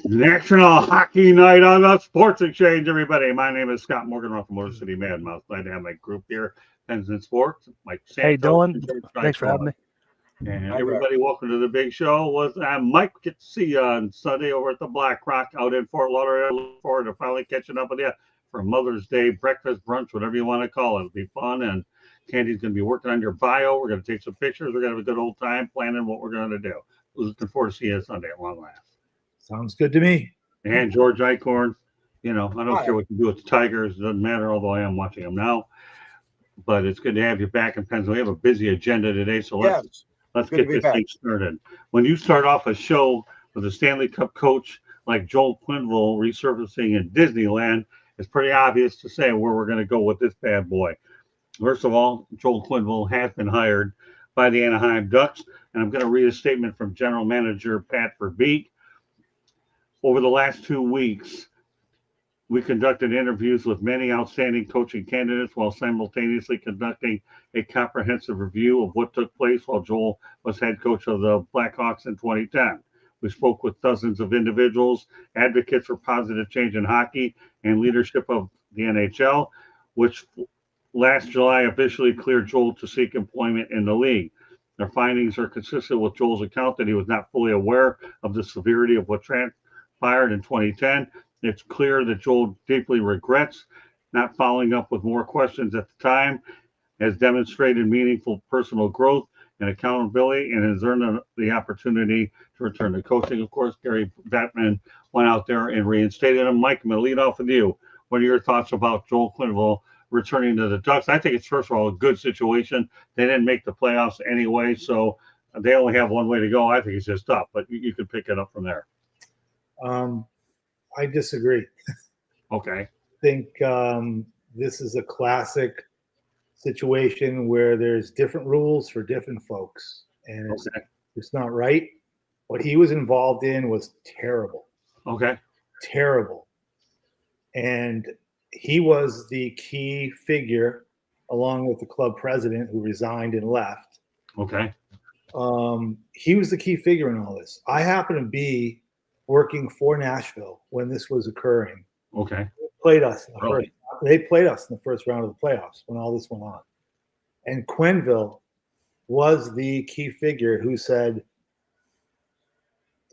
It's National Hockey Night on the Sports Exchange, everybody. My name is Scott Morgan, Ruff from Motor City Madmouth. Glad to have my group here, Pens and Sports, Mike Stanley. Hey, Dylan. Thanks for having me. And everybody, welcome to the big show. Mike, get to see you on Sunday over at the Black Rock out in Fort Lauderdale. Look forward to finally catching up with you for Mother's Day breakfast, brunch, whatever you want to call it. It'll be fun, and Candy's going to be working on your bio. We're going to take some pictures. We're going to have a good old time planning what we're going to do. Looking forward to seeing you Sunday at long last. Sounds good to me. And George Eichhorn, I don't care what you do with the Tigers. It doesn't matter, although I am watching them now. But it's good to have you back in Pennsylvania. We have a busy agenda today, so let's get this thing started. When you start off a show with a Stanley Cup coach like Joel Quenneville resurfacing in Disneyland, it's pretty obvious to say where we're going to go with this bad boy. First of all, Joel Quenneville has been hired by the Anaheim Ducks, and I'm going to read a statement from General Manager Pat Verbeek. Over the last 2 weeks, we conducted interviews with many outstanding coaching candidates while simultaneously conducting a comprehensive review of what took place while Joel was head coach of the Blackhawks in 2010. We spoke with dozens of individuals, advocates for positive change in hockey, and leadership of the NHL, which last July officially cleared Joel to seek employment in the league. Their findings are consistent with Joel's account that he was not fully aware of the severity of what transpired in 2010. It's clear that Joel deeply regrets not following up with more questions at the time, has demonstrated meaningful personal growth and accountability, and has earned the opportunity to return to coaching. Of course, Gary Bettman went out there and reinstated him. Mike, I'm going to lead off with you. What are your thoughts about Joel Quenneville returning to the Ducks? I think it's, first of all, a good situation. They didn't make the playoffs anyway, so they only have one way to go. I think it's just up, but you can pick it up from there. I disagree. Okay. I think this is a classic situation where there's different rules for different folks, and it's not right. What he was involved in was terrible. Okay. Terrible. And he was the key figure, along with the club president who resigned and left. Okay. He was the key figure in all this. I happen to be working for Nashville when this was occurring. Okay. They played us in the first round of the playoffs when all this went on. And Quenneville was the key figure who said,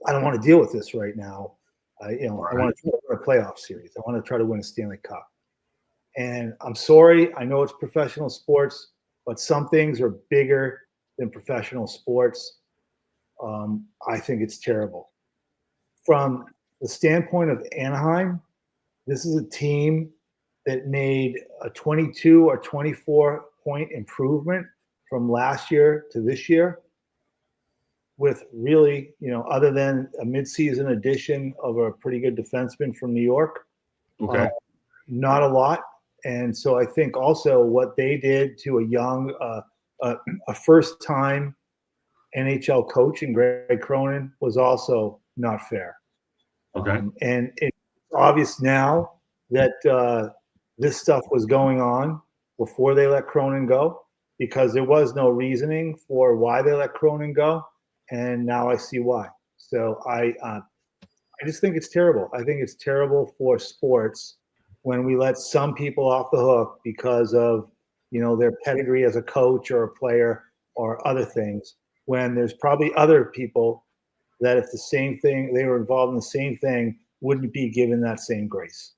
I don't want to deal with this right now. I want to win a playoff series. I want to try to win a Stanley Cup. And I'm sorry, I know it's professional sports, but some things are bigger than professional sports. I think it's terrible. From the standpoint of Anaheim, this is a team that made a 22 or 24 point improvement from last year to this year with really, other than a midseason addition of a pretty good defenseman from New York. Okay. Not a lot. And so I think also what they did to a young, a first-time NHL coach in Greg Cronin was also not fair. Okay. And it's obvious now that this stuff was going on before they let Cronin go, because there was no reasoning for why they let Cronin go, and now I see why. So I just think it's terrible. I think it's terrible for sports when we let some people off the hook because of their pedigree as a coach or a player or other things, when there's probably other people that if the same thing, they were involved in the same thing, wouldn't be given that same grace.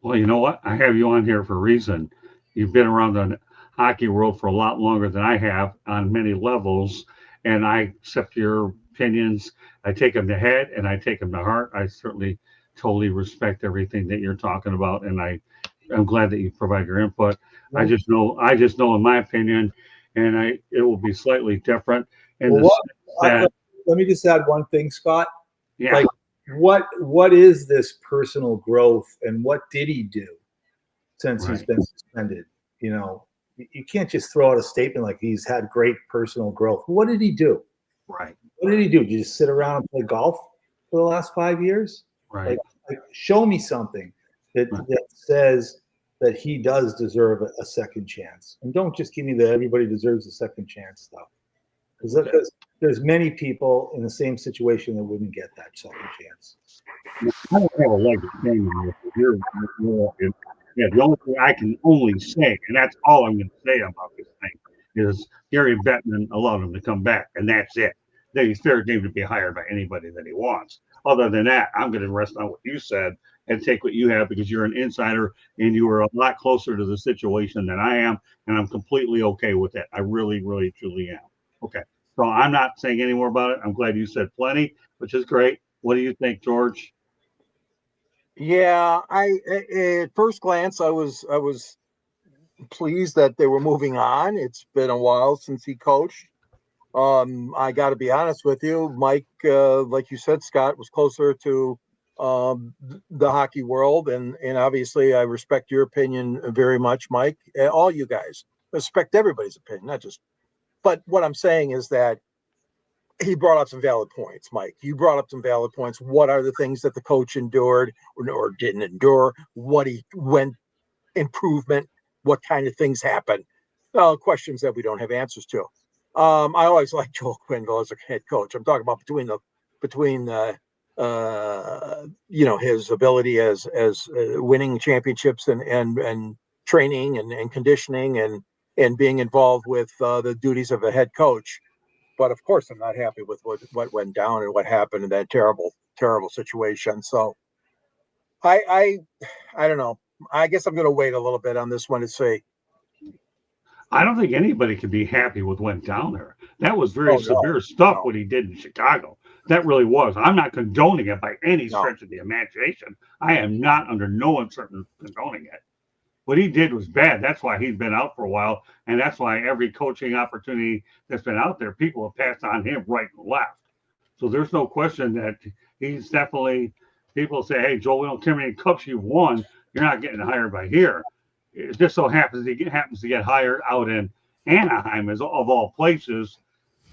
Well, you know what? I have you on here for a reason. You've been around the hockey world for a lot longer than I have on many levels, and I accept your opinions. I take them to head and I take them to heart. I certainly totally respect everything that you're talking about, and I'm glad that you provide your input. Right. I just know in my opinion, and it will be slightly different. And let me just add one thing, Scott. Yeah. Like, what is this personal growth, and what did he do since he's been suspended? You can't just throw out a statement like he's had great personal growth. What did he do? Right. What did he do? Did you just sit around and play golf for the last 5 years? Right. Like show me something that says that he does deserve a second chance. And don't just give me the everybody deserves a second chance stuff. There's many people in the same situation that wouldn't get that second chance. I don't have a leg to stand on this. Yeah, the only thing I can only say, and that's all I'm going to say about this thing, is Gary Bettman allowed him to come back, and that's it. Then he's fair game to be hired by anybody that he wants. Other than that, I'm going to rest on what you said and take what you have because you're an insider and you are a lot closer to the situation than I am, and I'm completely okay with that. I really, really, truly am. Okay, so I'm not saying any more about it. I'm glad you said plenty, which is great. What do you think, George? Yeah, at first glance, I was pleased that they were moving on. It's been a while since he coached. I got to be honest with you, Mike. Like you said, Scott was closer to the hockey world, and obviously, I respect your opinion very much, Mike. All you guys respect everybody's opinion, not just. But what I'm saying is that he brought up some valid points, Mike. You brought up some valid points. What are the things that the coach endured or didn't endure? What he went improvement? What kind of things happened? Questions that we don't have answers to. I always liked Joel Quenneville as a head coach. I'm talking about between his ability as winning championships and training and conditioning and being involved with the duties of a head coach. But of course, I'm not happy with what went down and what happened in that terrible situation. So I don't know. I guess I'm going to wait a little bit on this one to see. I don't think anybody can be happy with what went down there. That was very severe stuff what he did in Chicago. That really was. I'm not condoning it by any stretch of the imagination. I am not under no uncertain condoning it. What he did was bad. That's why he's been out for a while, and that's why every coaching opportunity that's been out there, people have passed on him right and left. So there's no question that he's definitely. People say, "Hey, Joel, we don't care how many cups you've won. You're not getting hired by here." It just so happens he happens to get hired out in Anaheim, of all places,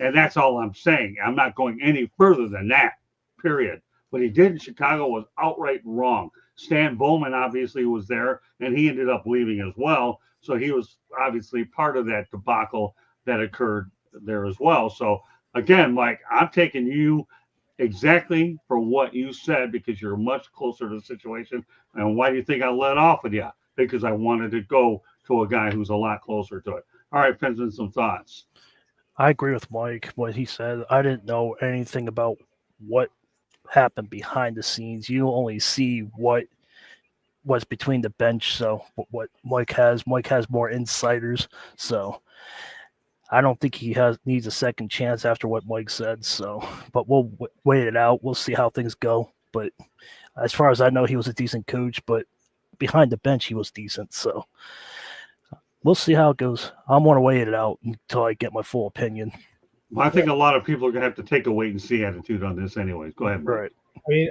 and that's all I'm saying. I'm not going any further than that. Period. What he did in Chicago was outright wrong. Stan Bowman obviously was there, and he ended up leaving as well. So he was obviously part of that debacle that occurred there as well. So again, Mike, I'm taking you exactly for what you said because you're much closer to the situation. And why do you think I let off with you? Because I wanted to go to a guy who's a lot closer to it. All right, Benson, some thoughts. I agree with Mike, what he said. I didn't know anything about what happened behind the scenes. You only see what was between the bench. So what Mike has more insiders. So I don't think he needs a second chance after what Mike said. So, but we'll wait it out. We'll see how things go. But as far as I know, he was a decent coach, but behind the bench, he was decent. So we'll see how it goes. I'm going to wait it out until I get my full opinion. Well, I think a lot of people are going to have to take a wait and see attitude on this anyways. Go ahead, Mike. Right. I mean,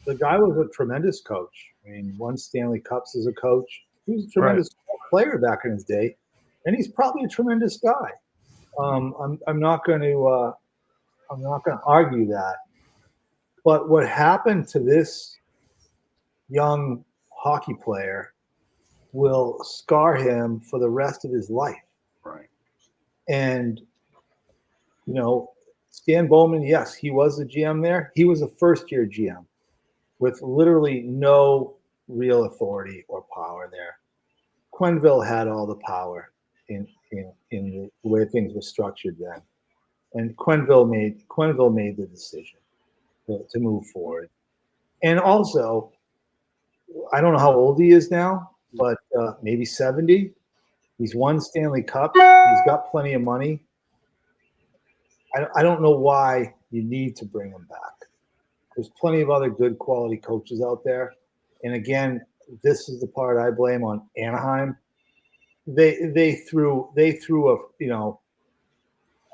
the guy was a tremendous coach. I mean, won Stanley Cups as a coach. He was a tremendous player back in his day, and he's probably a tremendous guy. I'm not going to argue that. But what happened to this young hockey player will scar him for the rest of his life. Right. And, Stan Bowman, yes, he was the GM there. He was a first-year GM with literally no real authority or power there. Quenneville had all the power in the way things were structured then. And Quenneville made the decision to move forward. And also, I don't know how old he is now, but maybe 70. He's won Stanley Cup. He's got plenty of money. I don't know why you need to bring him back. There's plenty of other good quality coaches out there. And again, this is the part I blame on Anaheim. They threw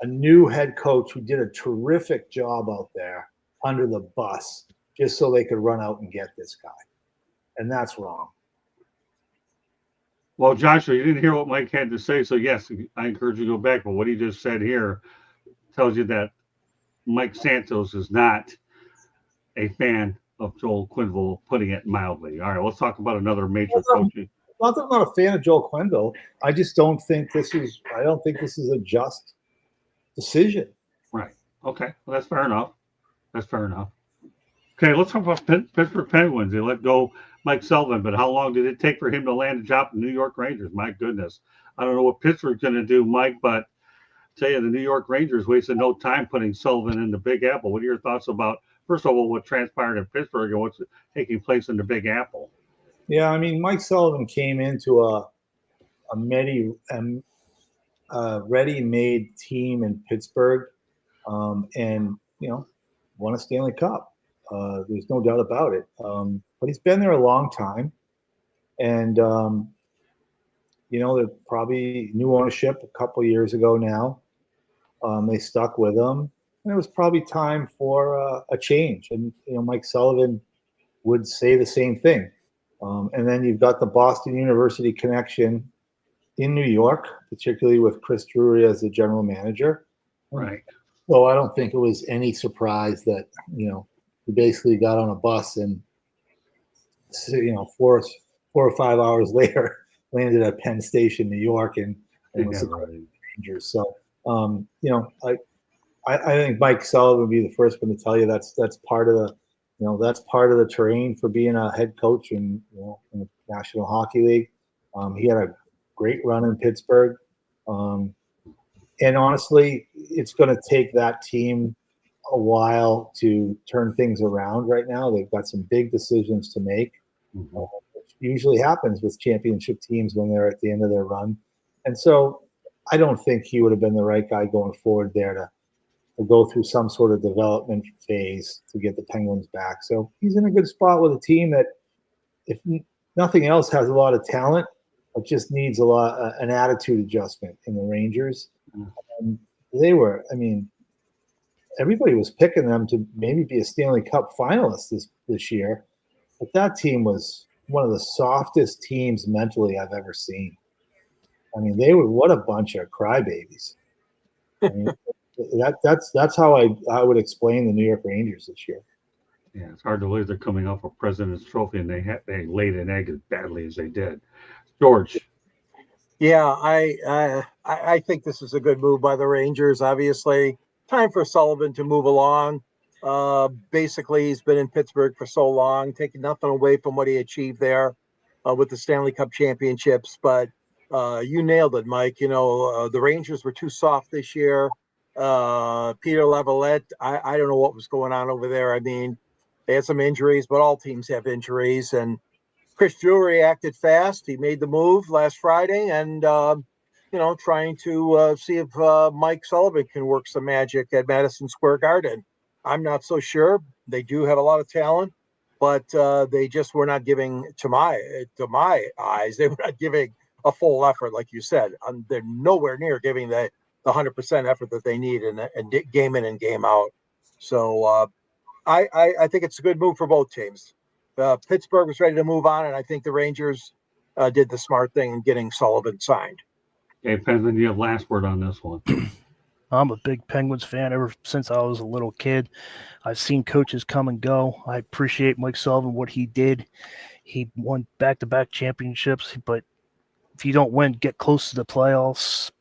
a new head coach who did a terrific job out there under the bus just so they could run out and get this guy. And that's wrong. Well, Joshua, you didn't hear what Mike had to say, so yes, I encourage you to go back. But what he just said here tells you that Mike Santos is not a fan of Joel Quenneville, putting it mildly. All right, let's talk about another major coach. Not that I'm not a fan of Joel Quenneville. I just don't think this is a just decision. Right. Okay. Well, that's fair enough. Okay, let's talk about Pittsburgh Penguins. They let go Mike Sullivan, but how long did it take for him to land a job in the New York Rangers? My goodness. I don't know what Pittsburgh's going to do, Mike, but I tell you, the New York Rangers wasted no time putting Sullivan in the Big Apple. What are your thoughts about, first of all, what transpired in Pittsburgh and what's taking place in the Big Apple? Yeah, I mean, Mike Sullivan came into a ready-made team in Pittsburgh, and won a Stanley Cup. There's no doubt about it. But he's been there a long time, and they're probably new ownership a couple years ago now. They stuck with him, and it was probably time for a change. And Mike Sullivan would say the same thing. And then you've got the Boston University connection in New York, particularly with Chris Drury as the general manager. Right. So I don't think it was any surprise that he basically got on a bus and 4 or 5 hours later landed at Penn Station, New York, and was Rangers. So I think Mike Sullivan would be the first one to tell you that's part of the that's part of the terrain for being a head coach in the National Hockey League. He had a great run in Pittsburgh. And honestly, it's going to take that team a while to turn things around right now. They've got some big decisions to make, which usually happens with championship teams when they're at the end of their run. And so I don't think he would have been the right guy going forward there to go through some sort of development phase to get the Penguins back. So he's in a good spot with a team that, if nothing else, has a lot of talent, but just needs an attitude adjustment in the Rangers. And everybody was picking them to maybe be a Stanley Cup finalist this year, but that team was one of the softest teams mentally I've ever seen. I mean, what a bunch of crybabies. I mean, that's how I would explain the New York Rangers this year. Yeah, it's hard to believe they're coming off a President's Trophy and they laid an egg as badly as they did. George. Yeah, I think this is a good move by the Rangers. Obviously, time for Sullivan to move along. Basically, he's been in Pittsburgh for so long, taking nothing away from what he achieved there with the Stanley Cup championships. But you nailed it, Mike. The Rangers were too soft this year. Peter Laviolette, I don't know what was going on over there. I mean, they had some injuries, but all teams have injuries. And Chris Drury acted fast. He made the move last Friday and, trying to see if Mike Sullivan can work some magic at Madison Square Garden. I'm not so sure. They do have a lot of talent, but they just were not giving, to my eyes, they were not giving a full effort, like you said. They're nowhere near giving the 100% effort that they need and game in and game out. So I think it's a good move for both teams. Pittsburgh was ready to move on, and I think the Rangers did the smart thing in getting Sullivan signed. Okay, Penguin, you have last word on this one. I'm a big Penguins fan ever since I was a little kid. I've seen coaches come and go. I appreciate Mike Sullivan, what he did. He won back-to-back championships, but if you don't win, get close to the playoffs,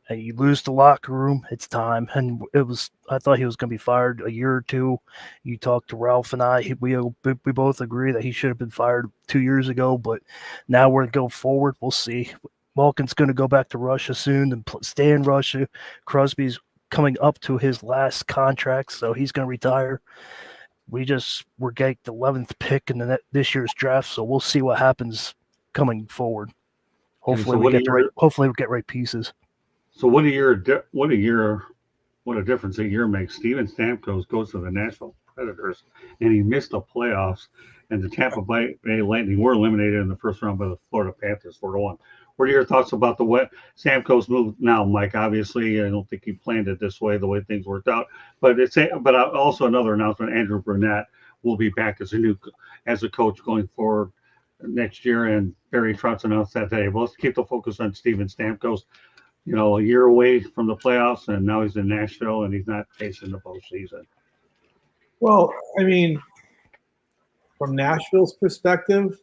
and you lose the locker room, it's time. And I thought he was going to be fired a year or two. You talked to Ralph and we both agree that he should have been fired 2 years ago, but now we're going forward. We'll see. Malkin's going to go back to Russia soon and stay in Russia. Crosby's coming up to his last contract, so he's going to retire. We're getting the 11th pick in this year's draft, so we'll see what happens coming forward. Hopefully, we get right pieces. So what a difference a year makes. Steven Stamkos goes to the Nashville Predators, and he missed the playoffs. And the Tampa Bay Lightning were eliminated in the first round by the Florida Panthers 4-1. What are your thoughts about the Stamkos move now, Mike? Obviously, I don't think he planned it this way, the way things worked out. But also another announcement: Andrew Brunette will be back as a coach going forward next year, and Barry Trotz announced that today. But let's keep the focus on Steven Stamkos. A year away from the playoffs, and now he's in Nashville, and he's not facing the postseason. Well, I mean, from Nashville's perspective,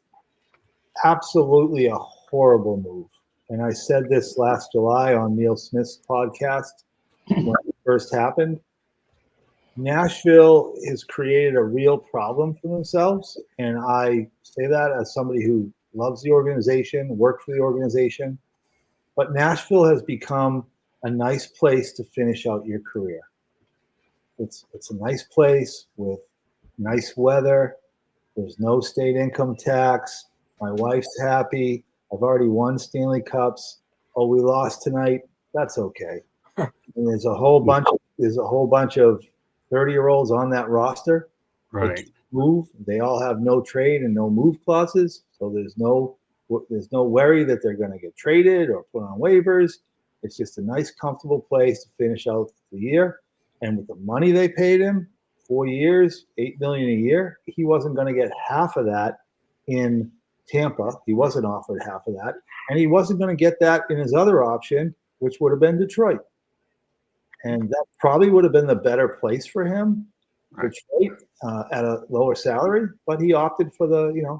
absolutely a horrible move. And I said this last July on Neil Smith's podcast. when it first happened. Nashville has created a real problem for themselves, and I say that as somebody who loves the organization, worked for the organization. But Nashville has become a nice place to finish out your career. It's a nice place with nice weather. There's no state income tax. My wife's happy. I've already won Stanley Cups. Oh, we lost tonight. That's okay. And there's a whole bunch of 30-year-olds on that roster. Right. Move. They all have no trade and no move clauses. So there's no worry that they're going to get traded or put on waivers. It's just a nice, comfortable place to finish out the year. And with the money they paid him, 4 years, $8 million a year, he wasn't going to get half of that in Tampa. He wasn't offered half of that, and he wasn't going to get that in his other option, which would have been Detroit. And that probably would have been the better place for him, Detroit, at a lower salary. But he opted for the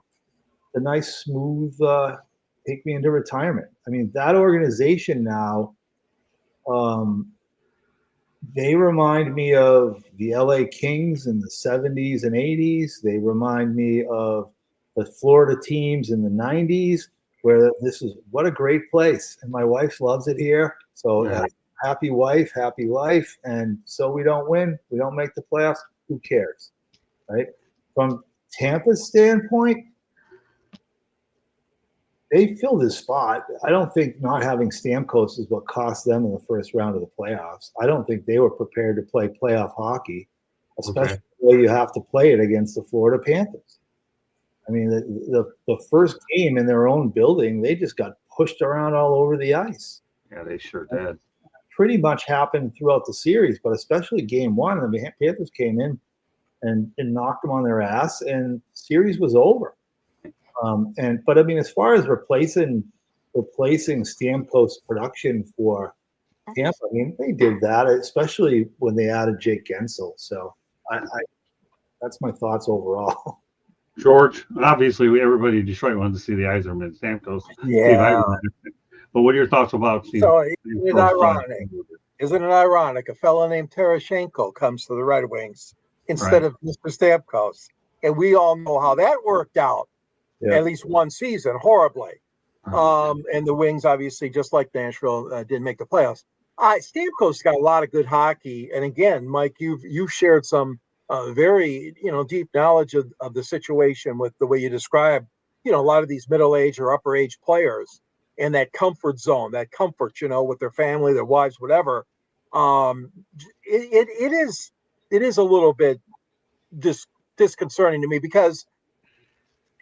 nice, smooth, take me into retirement. I mean, that organization now, they remind me of the LA Kings in the 70s and 80s. They remind me of the Florida teams in the 90s, where this is what a great place. And my wife loves it here. So happy wife, happy life. And so we don't win. We don't make the playoffs. Who cares? Right? From Tampa's standpoint, they filled his spot. I don't think not having Stamkos is what cost them in the first round of the playoffs. I don't think they were prepared to play playoff hockey, especially the way you have to play it against the Florida Panthers. I mean, the first game in their own building, they just got pushed around all over the ice. Yeah, they sure did. Pretty much happened throughout the series, but especially game one, the Panthers came in and knocked them on their ass, and the series was over. But I mean, as far as replacing Stamkos production for Tampa, I mean, they did that, especially when they added Jake Gensel. So I that's my thoughts overall. George, obviously, everybody in Detroit wanted to see the Yzerman, Stamkos. Yeah. But what are your thoughts about Steve? So isn't it ironic? A fellow named Tarasenko comes to the Red Wings instead of Mr. Stamkos, and we all know how that worked out. Yeah. At least one season, horribly. And the Wings, obviously, just like Nashville, didn't make the playoffs. Stamkos got a lot of good hockey, and again, Mike, you've shared some very deep knowledge of the situation with the way you describe a lot of these middle-aged or upper-age players and that comfort zone, that comfort with their family, their wives, whatever. It is a little bit disconcerting to me, because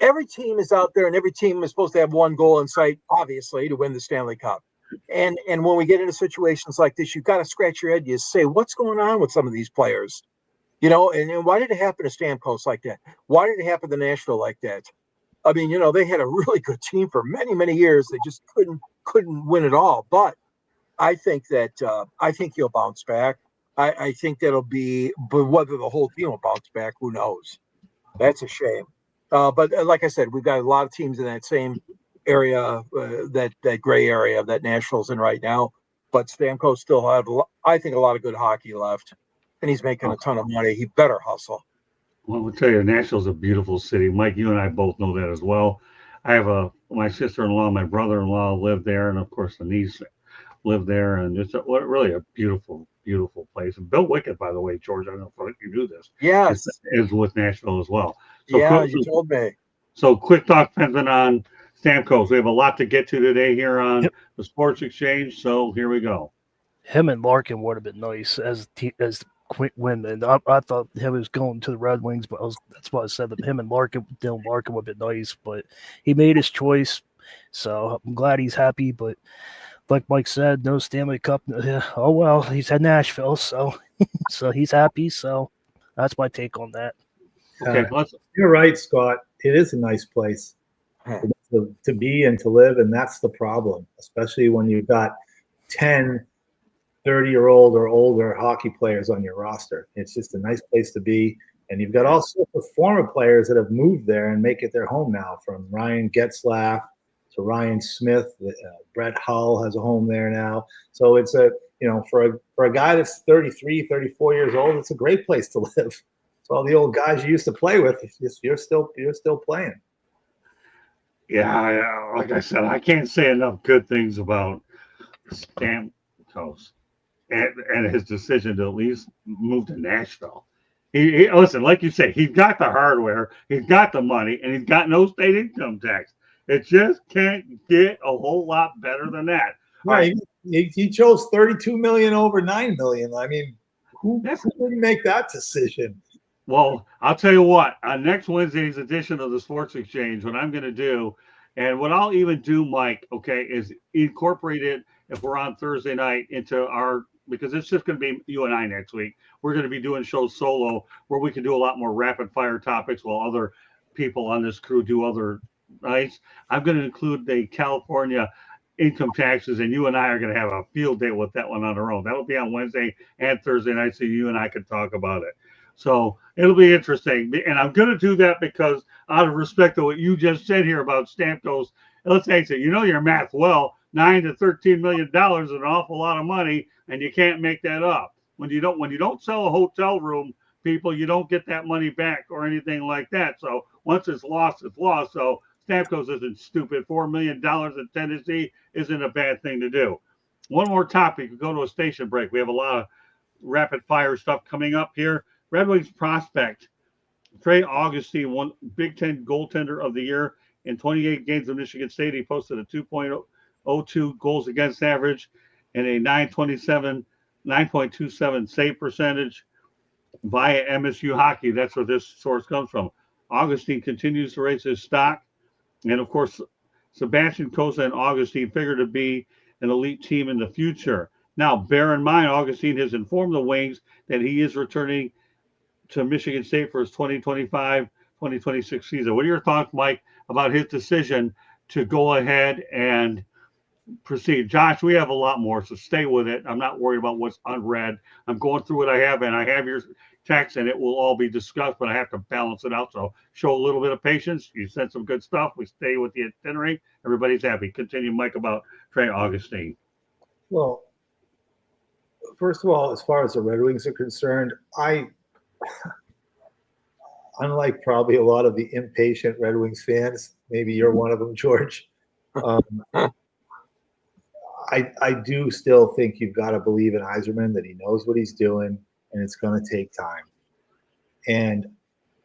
every team is out there, and every team is supposed to have one goal in sight, obviously, to win the Stanley Cup. And when we get into situations like this, you've got to scratch your head. You say, what's going on with some of these players? And why did it happen to Stamkos like that? Why did it happen to Nashville like that? I mean, they had a really good team for many, many years. They just couldn't win it all. But I think he'll bounce back. I think that'll be, but whether the whole team will bounce back, who knows? That's a shame. But like I said, we've got a lot of teams in that same area, that gray area that Nashville's in right now. But Stamkos still have, I think, a lot of good hockey left, and he's making a ton of money. He better hustle. Well, I'll tell you, Nashville's a beautiful city. Mike, you and I both know that as well. I have my sister-in-law, my brother-in-law lived there, and of course the niece lived there, and it's really a beautiful, beautiful place. And Bill Wickett, by the way, George, I don't know if you knew this. Yes, is with Nashville as well. So you told me. So quick talk, Penton, on Stamkos. We have a lot to get to today here on the Sports Exchange. So here we go. Him and Larkin would have been nice as quick win. I thought he was going to the Red Wings, but that's why I said that him and Dylan Larkin would have been nice. But he made his choice, so I'm glad he's happy. But like Mike said, no Stanley Cup. Oh well, he's at Nashville, so he's happy. So that's my take on that. Okay, you're right, Scott. It is a nice place to be and to live, and that's the problem, especially when you've got 10 30-year-old or older hockey players on your roster. It's just a nice place to be, and you've got all sorts of former players that have moved there and make it their home now, from Ryan Getzlaf to Ryan Smith. Brett Hull has a home there now. So it's for a guy that's 33, 34 years old, it's a great place to live. So all the old guys you used to play with, you're still playing. Yeah, like I said, I can't say enough good things about Stamkos and his decision to at least move to Nashville. He listen, like you say, he's got the hardware, he's got the money, and he's got no state income tax. It just can't get a whole lot better than that. Right. He chose 32 million over 9 million. I mean, who didn't make that decision? Well, I'll tell you what, on next Wednesday's edition of the Sports Exchange, what I'm going to do, and what I'll even do, Mike, okay, is incorporate it if we're on Thursday night into our, because it's just going to be you and I next week. We're going to be doing shows solo where we can do a lot more rapid fire topics while other people on this crew do other nights. I'm going to include the California income taxes, and you and I are going to have a field day with that one on our own. That'll be on Wednesday and Thursday night, so you and I can talk about it. So it'll be interesting. And I'm going to do that because out of respect to what you just said here about Stamkos, let's face it, you know your math well, $9 to $13 million is an awful lot of money, and you can't make that up. When you don't sell a hotel room, people, you don't get that money back or anything like that. So once it's lost, it's lost. So Stamkos isn't stupid. $4 million in Tennessee isn't a bad thing to do. One more topic. We go to a station break. We have a lot of rapid fire stuff coming up here. Red Wings prospect Trey Augustine won Big Ten goaltender of the year in 28 games of Michigan State. He posted a 2.02 goals against average and a 9.27 save percentage via MSU Hockey. That's where this source comes from. Augustine continues to raise his stock. And, of course, Sebastian Cossa and Augustine figure to be an elite team in the future. Now, bear in mind, Augustine has informed the Wings that he is returning to Michigan State for his 2025-2026 season. What are your thoughts, Mike, about his decision to go ahead and proceed? Josh, we have a lot more, so stay with it. I'm not worried about what's unread. I'm going through what I have, and I have your text, and it will all be discussed, but I have to balance it out. So show a little bit of patience. You said some good stuff. We stay with the itinerary. Everybody's happy. Continue, Mike, about Trey Augustine. Well, first of all, as far as the Red Wings are concerned, unlike probably a lot of the impatient Red Wings fans, maybe you're one of them, George, I do still think you've got to believe in Yzerman, that he knows what he's doing, and it's going to take time. And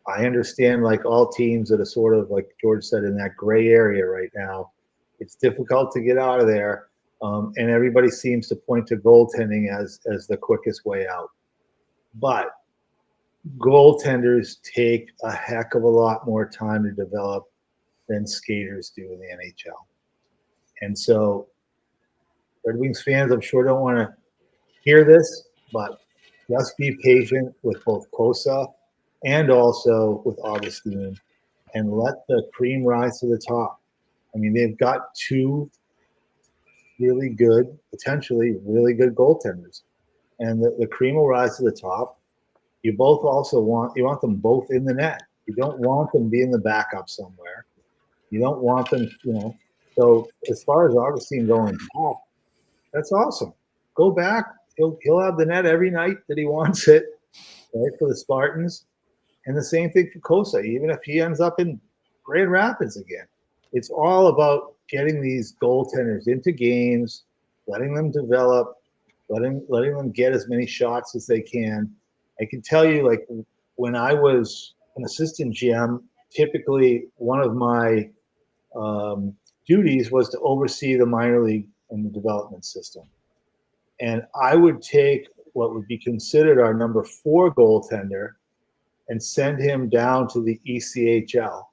I understand, like all teams that are sort of, like George said, in that gray area right now, it's difficult to get out of there. And everybody seems to point to goaltending as the quickest way out. But goaltenders take a heck of a lot more time to develop than skaters do in the NHL. And so Red Wings fans, I'm sure, don't want to hear this, but just be patient with both Cossa and also with Augustine and let the cream rise to the top. I mean, they've got two really good, potentially really good goaltenders, and the cream will rise to the top. You both also want them both in the net. You don't want them being the backup somewhere. You don't want them, So as far as Augustine going back, that's awesome. Go back. He'll have the net every night that he wants it, right, for the Spartans. And the same thing for Cossa, even if he ends up in Grand Rapids again. It's all about getting these goaltenders into games, letting them develop, letting them get as many shots as they can. I can tell you, like, when I was an assistant GM, typically one of my duties was to oversee the minor league and the development system. And I would take what would be considered our number 4 goaltender and send him down to the ECHL.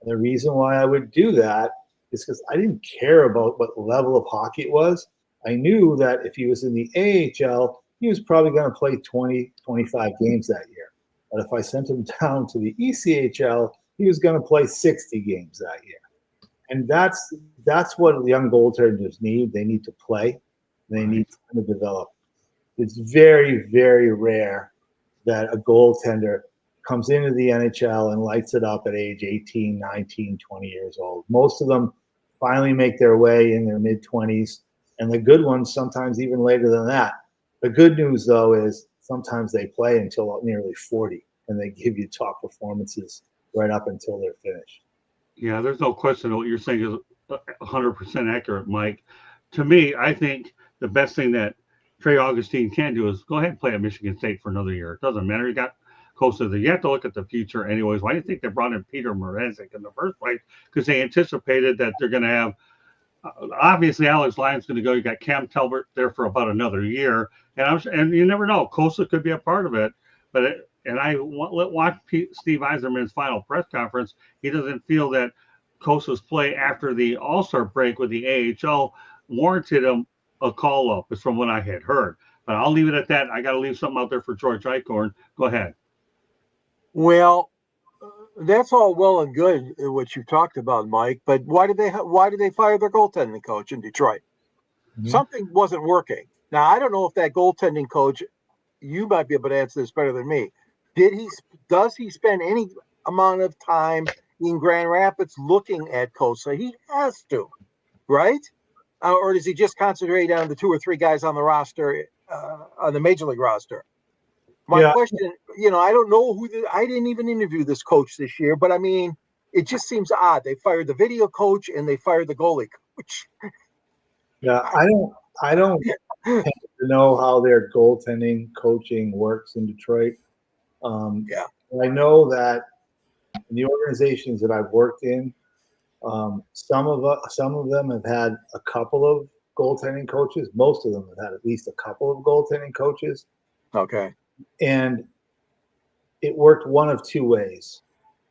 And the reason why I would do that is because I didn't care about what level of hockey it was. I knew that if he was in the AHL, he was probably going to play 20, 25 games that year. But if I sent him down to the ECHL, he was going to play 60 games that year. And that's what young goaltenders need. They need to play. They need to develop. It's very, very rare that a goaltender comes into the NHL and lights it up at age 18, 19, 20 years old. Most of them finally make their way in their mid-20s, and the good ones sometimes even later than that. The good news, though, is sometimes they play until nearly 40, and they give you top performances right up until they're finished. Yeah, there's no question what you're saying is 100% accurate, Mike. To me, I think the best thing that Trey Augustine can do is go ahead and play at Michigan State for another year. It doesn't matter. You got closer to. You have to look at the future, anyways. Why do you think they brought in Peter Mrazek in the first place? Because they anticipated that they're going to have. Obviously, Alex Lyon's going to go. You got Cam Talbot there for about another year, and you never know. Kosa could be a part of it, but I watch Steve Eiserman's final press conference. He doesn't feel that Kosa's play after the All-Star break with the AHL warranted him a call-up, is from what I had heard. But I'll leave it at that. I got to leave something out there for George Eichhorn. Go ahead. Well, that's all well and good what you talked about, Mike. But why did they fire their goaltending coach in Detroit? Mm-hmm. Something wasn't working. Now I don't know if that goaltending coach. You might be able to answer this better than me. Does he spend any amount of time in Grand Rapids looking at Kosa? He has to, right? Or does he just concentrate on the 2 or 3 guys on the roster, on the major league roster? My question, I don't know I didn't even interview this coach this year, but I mean, it just seems odd. They fired the video coach and they fired the goalie coach. Yeah, I don't know how their goaltending coaching works in Detroit. I know that in the organizations that I've worked in, some of them have had a couple of goaltending coaches. Most of them have had at least a couple of goaltending coaches. Okay. And it worked one of 2 ways.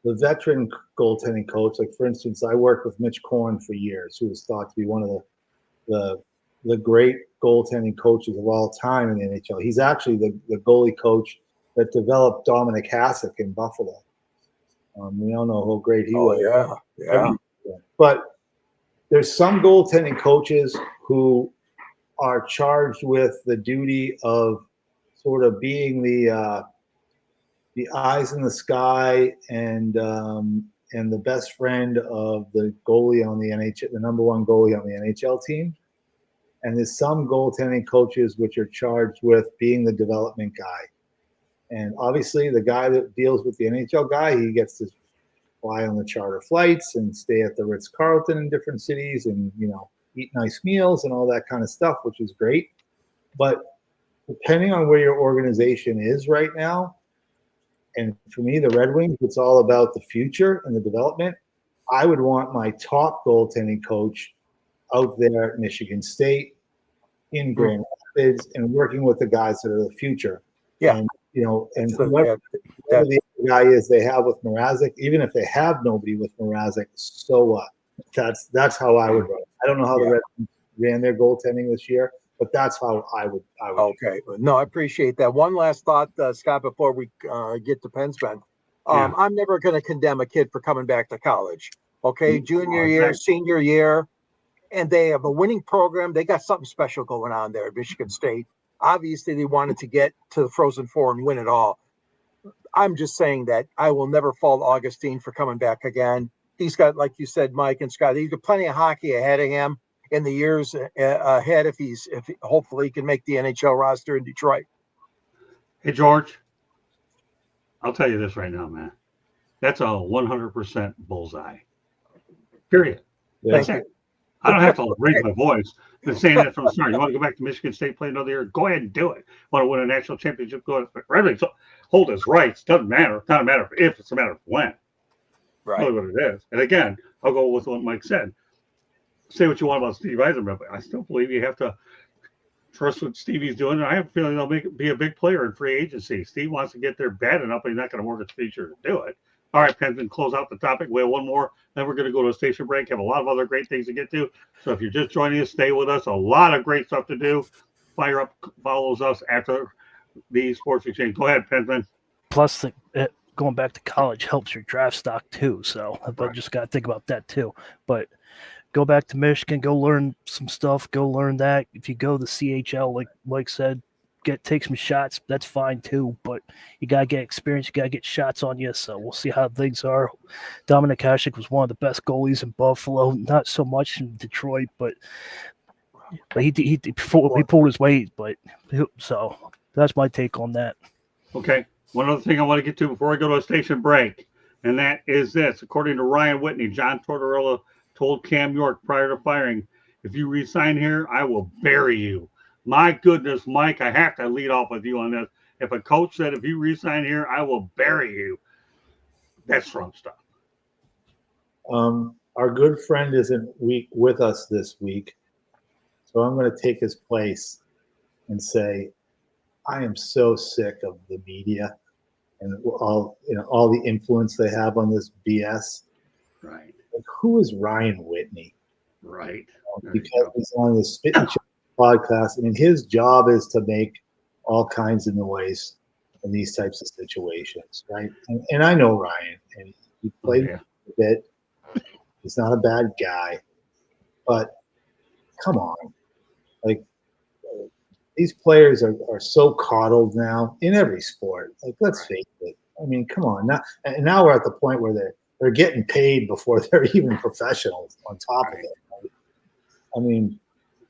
The veteran goaltending coach, like for instance, I worked with Mitch Korn for years, who was thought to be one of the great goaltending coaches of all time in the NHL. He's actually the goalie coach that developed Dominic Hasek in Buffalo. We all know how great he was. Yeah. But there's some goaltending coaches who are charged with the duty of sort of being the eyes in the sky and the best friend of the goalie on the NHL, the number 1 goalie on the NHL team. And there's some goaltending coaches which are charged with being the development guy. And obviously the guy that deals with the NHL guy, he gets to fly on the charter flights and stay at the Ritz-Carlton in different cities and, eat nice meals and all that kind of stuff, which is great. But depending on where your organization is right now, and for me, the Red Wings, it's all about the future and the development. I would want my top goaltending coach out there at Michigan State, in Grand Rapids, and working with the guys that are the future. Yeah. And, whoever the guy is they have with Mrazek, even if they have nobody with Mrazek, so what? That's how I would run. I don't know how the Red Wings ran their goaltending this year, but that's how I would. Okay. No, I appreciate that. One last thought, Scott, before we get to Pensman. I'm never going to condemn a kid for coming back to college. Okay. Junior year, senior year, and they have a winning program. They got something special going on there at Michigan State. Obviously, they wanted to get to the Frozen Four and win it all. I'm just saying that I will never fault Augustine for coming back again. He's got, like you said, Mike and Scott, he's got plenty of hockey ahead of him in the years ahead if hopefully he can make the NHL roster in Detroit. Hey, George, I'll tell you this right now, man. That's a 100% bullseye. Period. That's it. I don't have to raise my voice. Been saying that from the start. You want to go back to Michigan State, play another year? Go ahead and do it. Want to win a national championship? Go ahead. Red Wings hold his rights. Doesn't matter. It's not a matter of if. It's a matter of when. Right. Really what it is. And again, I'll go with what Mike said. Say what you want about Steve Eisenman, but I still believe you have to trust what Stevie's doing. And I have a feeling they'll be a big player in free agency. Steve wants to get there bad enough, but he's not going to work his feature to do it. All right, Penton, close out the topic. We have one more. Then we're going to go to a station break. Have a lot of other great things to get to. So if you're just joining us, stay with us. A lot of great stuff to do. Fire Up follows us after the Sports Exchange. Go ahead, Penton. Plus, going back to college helps your draft stock too. So I just got to think about that too. But go back to Michigan, go learn some stuff, go learn that. If you go to the CHL, like Mike said, take some shots, that's fine too. But you got to get experience, you got to get shots on you. So we'll see how things are. Dominic Hasek was one of the best goalies in Buffalo, not so much in Detroit, but But he pulled his weight. But so that's my take on that. Okay. One other thing I want to get to before we go to a station break, and that is this. According to Ryan Whitney, John Torturella told Cam York prior to firing, if you resign here, I will bury you. My goodness, Mike, I have to lead off with you on this. If a coach said, if you resign here, I will bury you, that's strong stuff. Our good friend isn't with us this week, so I'm going to take his place and say, I am so sick of the media and all the influence they have on this BS. Right. Like, who is Ryan Whitney? Right. Because he's on the Spit and Chip podcast. I mean, his job is to make all kinds of noise in these types of situations, right? And I know Ryan, and he played a bit. He's not a bad guy, but come on, like these players are so coddled now in every sport. Like, let's face it. I mean, come on. Now we're at the point where they're getting paid before they're even professionals. On top of it, right? I mean,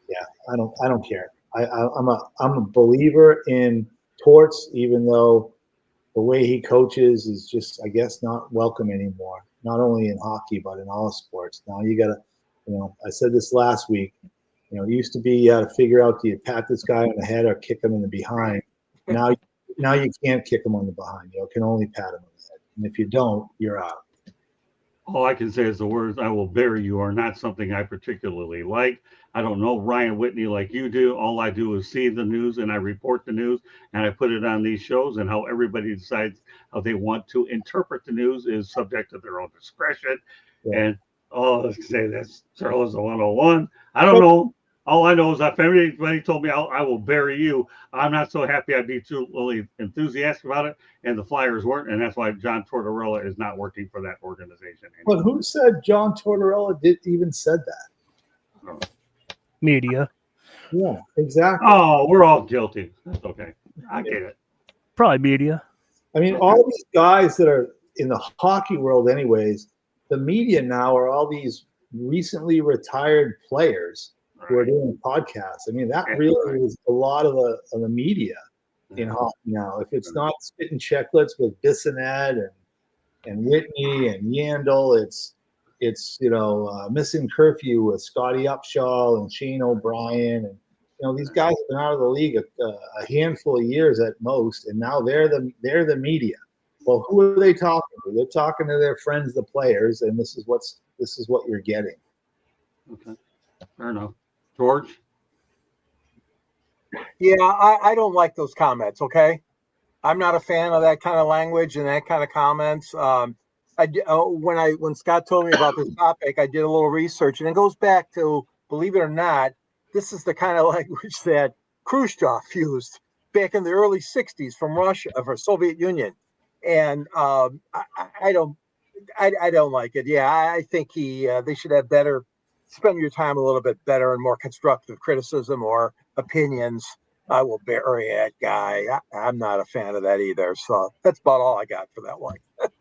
yeah, I don't care. I'm a believer in Torts, even though the way he coaches is just, I guess, not welcome anymore. Not only in hockey, but in all sports. Now you got to, I said this last week. It used to be you had to figure out, do you pat this guy on the head or kick him in the behind? Now you can't kick him on the behind. You can only pat him on the head. And if you don't, you're out. All I can say is the words "I will bury you" are not something I particularly like. I don't know Ryan Whitney like you do. All I do is see the news and I report the news and I put it on these shows, and how everybody decides how they want to interpret the news is subject to their own discretion. Yeah. And let's say that's Charles 101. I don't know. All I know is that if anybody told me I will bury you, I'm not so happy I'd be too really enthusiastic about it, and the Flyers weren't, and that's why John Tortorella is not working for that organization anymore. But who said John Tortorella even said that? Media. Yeah, exactly. Oh, we're all guilty. That's okay. I get it. Probably media. I mean, all these guys that are in the hockey world anyways, the media now are all these recently retired players who are doing podcasts. I mean, that really is a lot of the media in hockey now. If it's not spitting checklets with Bissonette and Whitney and Yandel, it's missing curfew with Scotty Upshaw and Shane O'Brien, and these guys have been out of the league a handful of years at most, and now they're the media. Well, who are they talking to? They're talking to their friends, the players, and this is what you're getting. Okay, fair enough. George? Yeah, I don't like those comments, okay? I'm not a fan of that kind of language and that kind of comments. When Scott told me about this topic, I did a little research, and it goes back to, believe it or not, this is the kind of language that Khrushchev used back in the early 60s from Russia, or Soviet Union. And I don't like it. Yeah, I think they should have spend your time a little bit better and more constructive criticism or opinions. I will bury that guy. I'm not a fan of that either. So that's about all I got for that one.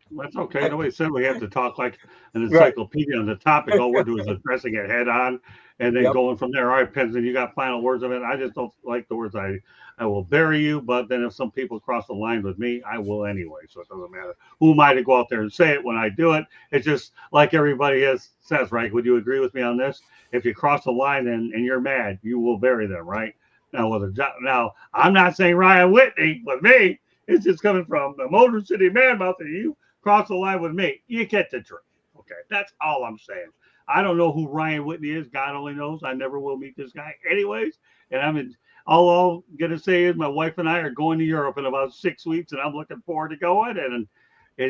That's okay. Nobody said we have to talk like an encyclopedia on the topic. All we're doing is addressing it head on and then going from there. All right, Penson, you got final words of it. I just don't like the words I will bury you, but then if some people cross the line with me, I will anyway. So it doesn't matter who am I to go out there and say it when I do it. It's just like everybody says, right? Would you agree with me on this? If you cross the line and you're mad, you will bury them, right? Now, I'm not saying Ryan Whitney with me. It's just coming from the Motor City man mouth that you cross the line with me. You get the drift. Okay, that's all I'm saying. I don't know who Ryan Whitney is. God only knows. I never will meet this guy anyways. And all I'm going to say is my wife and I are going to Europe in about 6 weeks, and I'm looking forward to going. And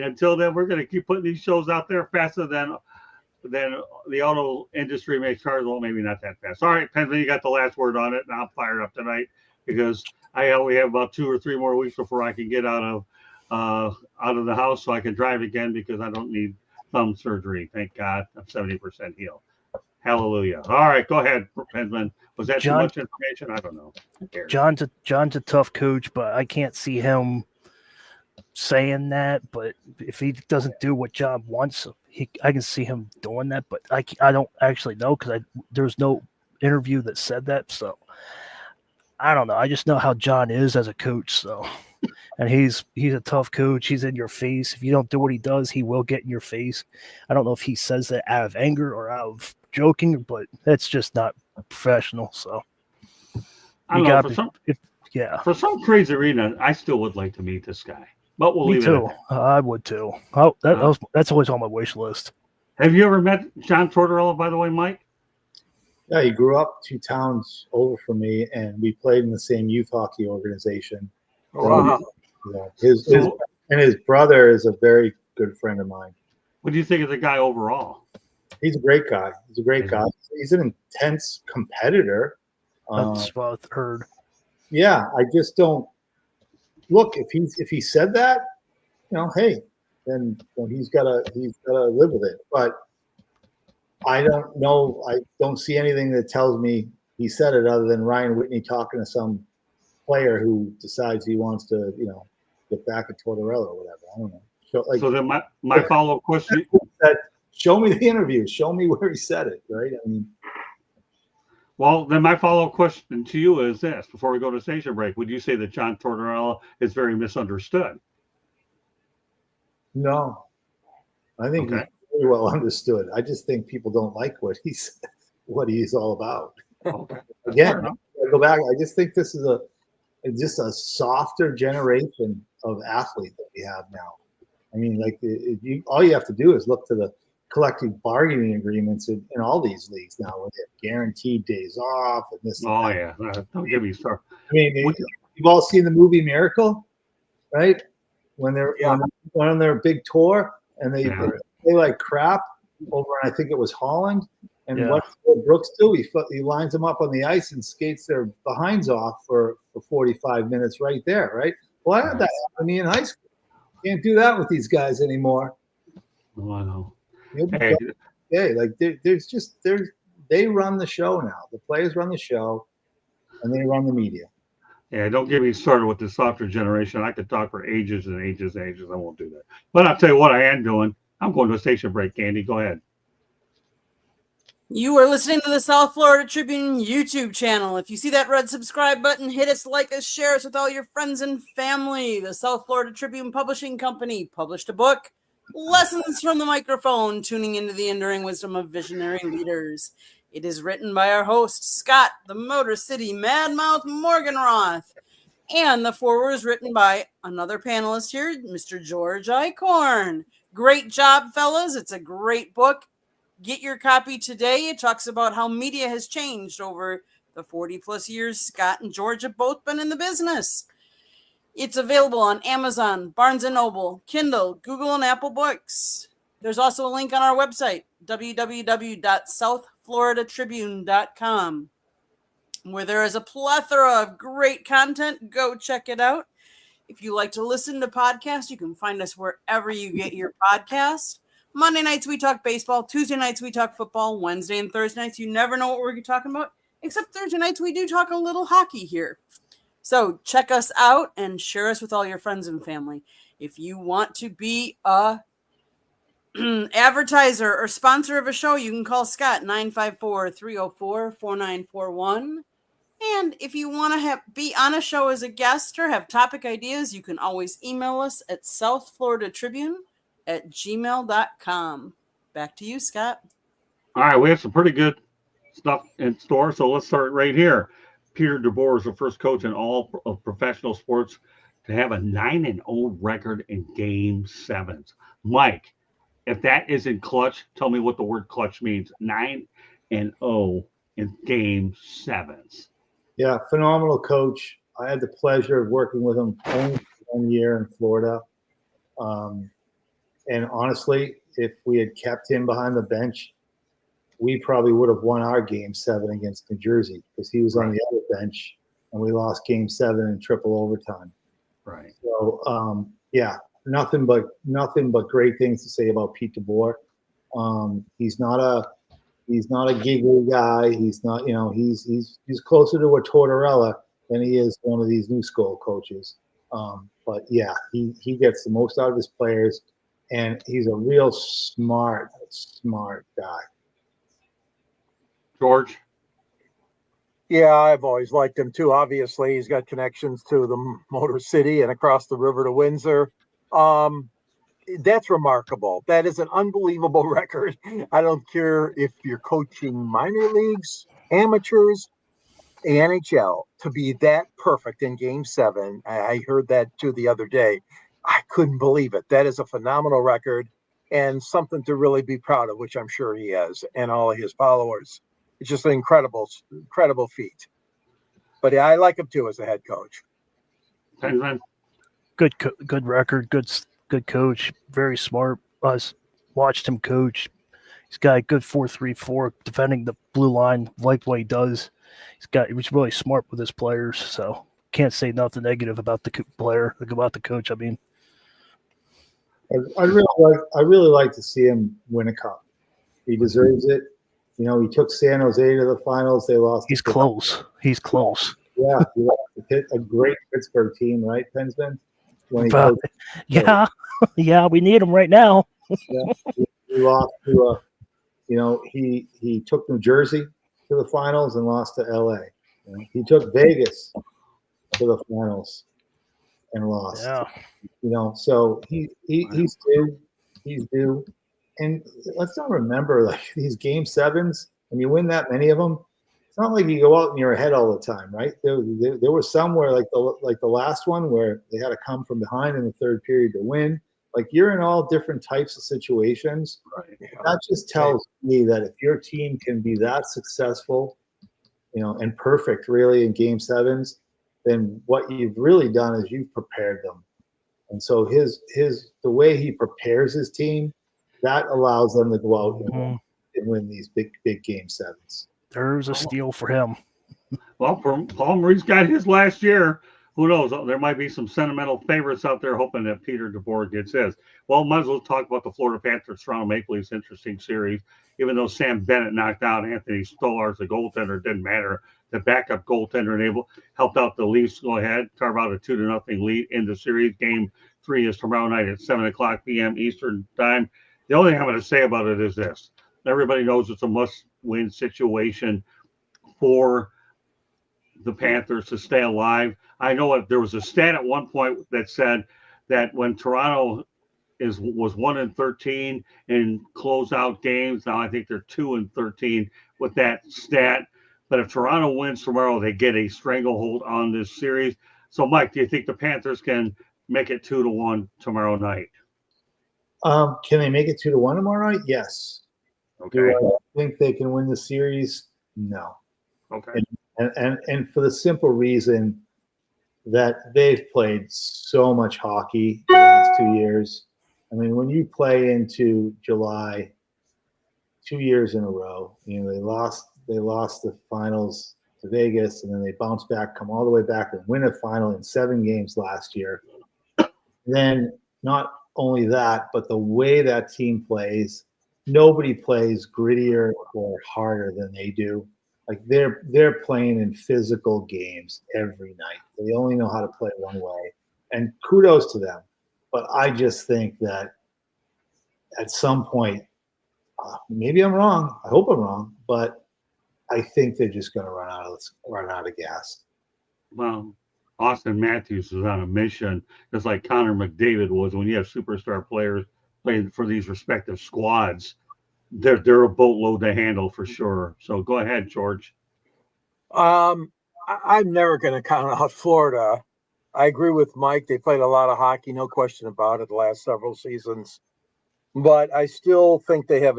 until then, we're going to keep putting these shows out there faster than the auto industry makes cars. Well, maybe not that fast. All right, Penson, you got the last word on it, and I'm fired up tonight because I only have about 2 or 3 more weeks before I can get out of the house so I can drive again because I don't need thumb surgery. Thank God. I'm 70% healed. Hallelujah. All right, go ahead, Penson. Was that too much information? I don't know. John's a tough coach, but I can't see him saying that. But if he doesn't do what John wants, I can see him doing that. But I don't actually know because there's no interview that said that. So I don't know. I just know how John is as a coach. So, and he's a tough coach. He's in your face. If you don't do what he does, he will get in your face. I don't know if he says that out of anger or out of joking, but that's just not professional. So I don't know. For some crazy reason, I still would like to meet this guy. But we'll leave it at that. I would too. Oh, that's always on my wish list. Have you ever met John Torturella, by the way, Mike? Yeah, he grew up 2 towns over from me, and we played in the same youth hockey organization. Wow. His brother is a very good friend of mine. What do you think of the guy overall? He's a great guy. He's an intense competitor. That's what I've heard. Yeah, I just don't look if he said that, hey, then he's gotta live with it. But I don't know. I don't see anything that tells me he said it other than Ryan Whitney talking to some player who decides he wants to, get back at Torturella or whatever. I don't know. So then my follow-up question. Show me the interview. Show me where he said it, right? I mean. Well, then my follow-up question to you is this. Before we go to station break, would you say that John Torturella is very misunderstood? No. I think he's very well understood. I just think people don't like what he's all about. Okay. Again, I go back. I just think this is just a softer generation of athlete that we have now. I mean, all you have to do is look to the collective bargaining agreements in all these leagues now, where they have guaranteed days off and this. Oh yeah, don't get me started. I mean, you've all seen the movie Miracle, right? When they're on their big tour and they like crap over, I think it was Holland. And what Brooks do? He lines them up on the ice and skates their behinds off for 45 minutes right there, right? Well, I had that happen to me in high school. Can't do that with these guys anymore. Oh, I know. Hey, they run the show now. The players run the show, and they run the media. Yeah, don't get me started with the softer generation. I could talk for ages and ages and ages. I won't do that. But I'll tell you what I am doing. I'm going to a station break, Candy. Go ahead. You are listening to the South Florida Tribune YouTube channel. If you see that red subscribe button, hit us, like us, share us with all your friends and family. The South Florida Tribune Publishing Company published a book, Lessons from the Microphone, Tuning into the Enduring Wisdom of Visionary Leaders. It is written by our host, Scott, the Motor City Madmouth Morganroth. And the foreword is written by another panelist here, Mr. George Eichhorn. Great job, fellas. It's a great book. Get your copy today. It talks about how media has changed over the 40 plus years Scott and George have both been in the business. It's available on Amazon, Barnes & Noble, Kindle, Google, and Apple Books. There's also a link on our website, www.southfloridatribune.com, where there is a plethora of great content. Go check it out. If you like to listen to podcasts, you can find us wherever you get your podcasts. Monday nights, we talk baseball. Tuesday nights, we talk football. Wednesday and Thursday nights, you never know what we're talking about. Except Thursday nights, we do talk a little hockey here. So check us out and share us with all your friends and family. If you want to be a advertiser or sponsor of a show, you can call Scott, 954-304-4941. And if you want to be on a show as a guest or have topic ideas, you can always email us at southfloridatribune@gmail.com. Back to you, Scott. All right, we have some pretty good stuff in store, so let's start right here. Peter DeBoer is the first coach in all of professional sports to have a 9-0 record in Game 7s. Mike, if that isn't clutch, tell me what the word clutch means. 9-0 in Game 7s. Yeah, phenomenal coach. I had the pleasure of working with him only for 1 year in Florida. And honestly, if we had kept him behind the bench, we probably would have won our Game 7 against New Jersey because he was on the other bench, and we lost Game 7 in triple overtime. Right. So, nothing but great things to say about Pete DeBoer. He's not a giggly guy. He's not, he's closer to a Torturella than he is one of these new school coaches. But yeah, he gets the most out of his players, and he's a real smart guy. George? Yeah, I've always liked him too. Obviously, he's got connections to the Motor City and across the river to Windsor. That's remarkable. That is an unbelievable record. I don't care if you're coaching minor leagues, amateurs, the NHL, to be that perfect in Game 7. I heard that too the other day. I couldn't believe it. That is a phenomenal record and something to really be proud of, which I'm sure he is, and all of his followers. It's just an incredible feat. But yeah, I like him too as a head coach. Good record, good coach, very smart. I watched him coach. He's got a good 4-3-4 defending the blue line, like what he does. He was really smart with his players, so can't say nothing negative about the player, about the coach. I mean, I really like to see him win a cup. He deserves it. You know, he took San Jose to the finals. They lost. He's close. He's close. Yeah, he lost a great Pittsburgh team, right, Pensman? Yeah, yeah, we need him right now. Yeah, he lost to he took New Jersey to the finals and lost to LA. You know, he took Vegas to the finals and lost. Yeah. You know, so he's due. He's due. And let's not remember, like, these Game 7s, when you win that many of them, it's not like you go out and you're ahead all the time, right? There was somewhere like the last one where they had to come from behind in the third period to win. Like, you're in all different types of situations. Right. That just tells me that if your team can be that successful, you know, and perfect really in Game 7s, then what you've really done is you've prepared them. And so the way he prepares his team, that allows them to go out and win these big Game 7s. There's a steal for him. Well, Paul Maurice got his last year. Who knows? There might be some sentimental favorites out there hoping that Peter DeBoer gets his. Well, might as well talk about the Florida Panthers Toronto Maple Leafs interesting series. Even though Sam Bennett knocked out Anthony Stolar as a goaltender, it didn't matter. The backup goaltender helped out the Leafs go ahead, carve out a 2-0 lead in the series. Game 3 is tomorrow night at 7:00 p.m. Eastern time. The only thing I'm going to say about it is this. Everybody knows it's a must-win situation for the Panthers to stay alive. I know there was a stat at one point that said that when Toronto was 1-13 in closeout games, now I think they're 2-13 with that stat. But if Toronto wins tomorrow, they get a stranglehold on this series. So, Mike, do you think the Panthers can make it 2-1 tomorrow night? Can they make it 2-1 tomorrow night? Yes. Okay. Do I think they can win the series? No. Okay. And for the simple reason that they've played so much hockey the last 2 years. I mean, when you play into July 2 years in a row, you know, they lost the finals to Vegas, and then they bounced back, come all the way back and win a final in 7 games last year. Then not only that, but the way that team plays, nobody plays grittier or harder than they do. Like, they're playing in physical games every night. They only know how to play one way, and kudos to them. But I just think that at some point, maybe I'm wrong. I hope I'm wrong, but I think they're just going to run out of gas. Well, Austin Matthews is on a mission, just like Connor McDavid was. When you have superstar players playing for these respective squads, they're a boatload to handle for sure. So go ahead, George. I'm never going to count out Florida. I agree with Mike. They played a lot of hockey, no question about it, the last several seasons. But I still think they have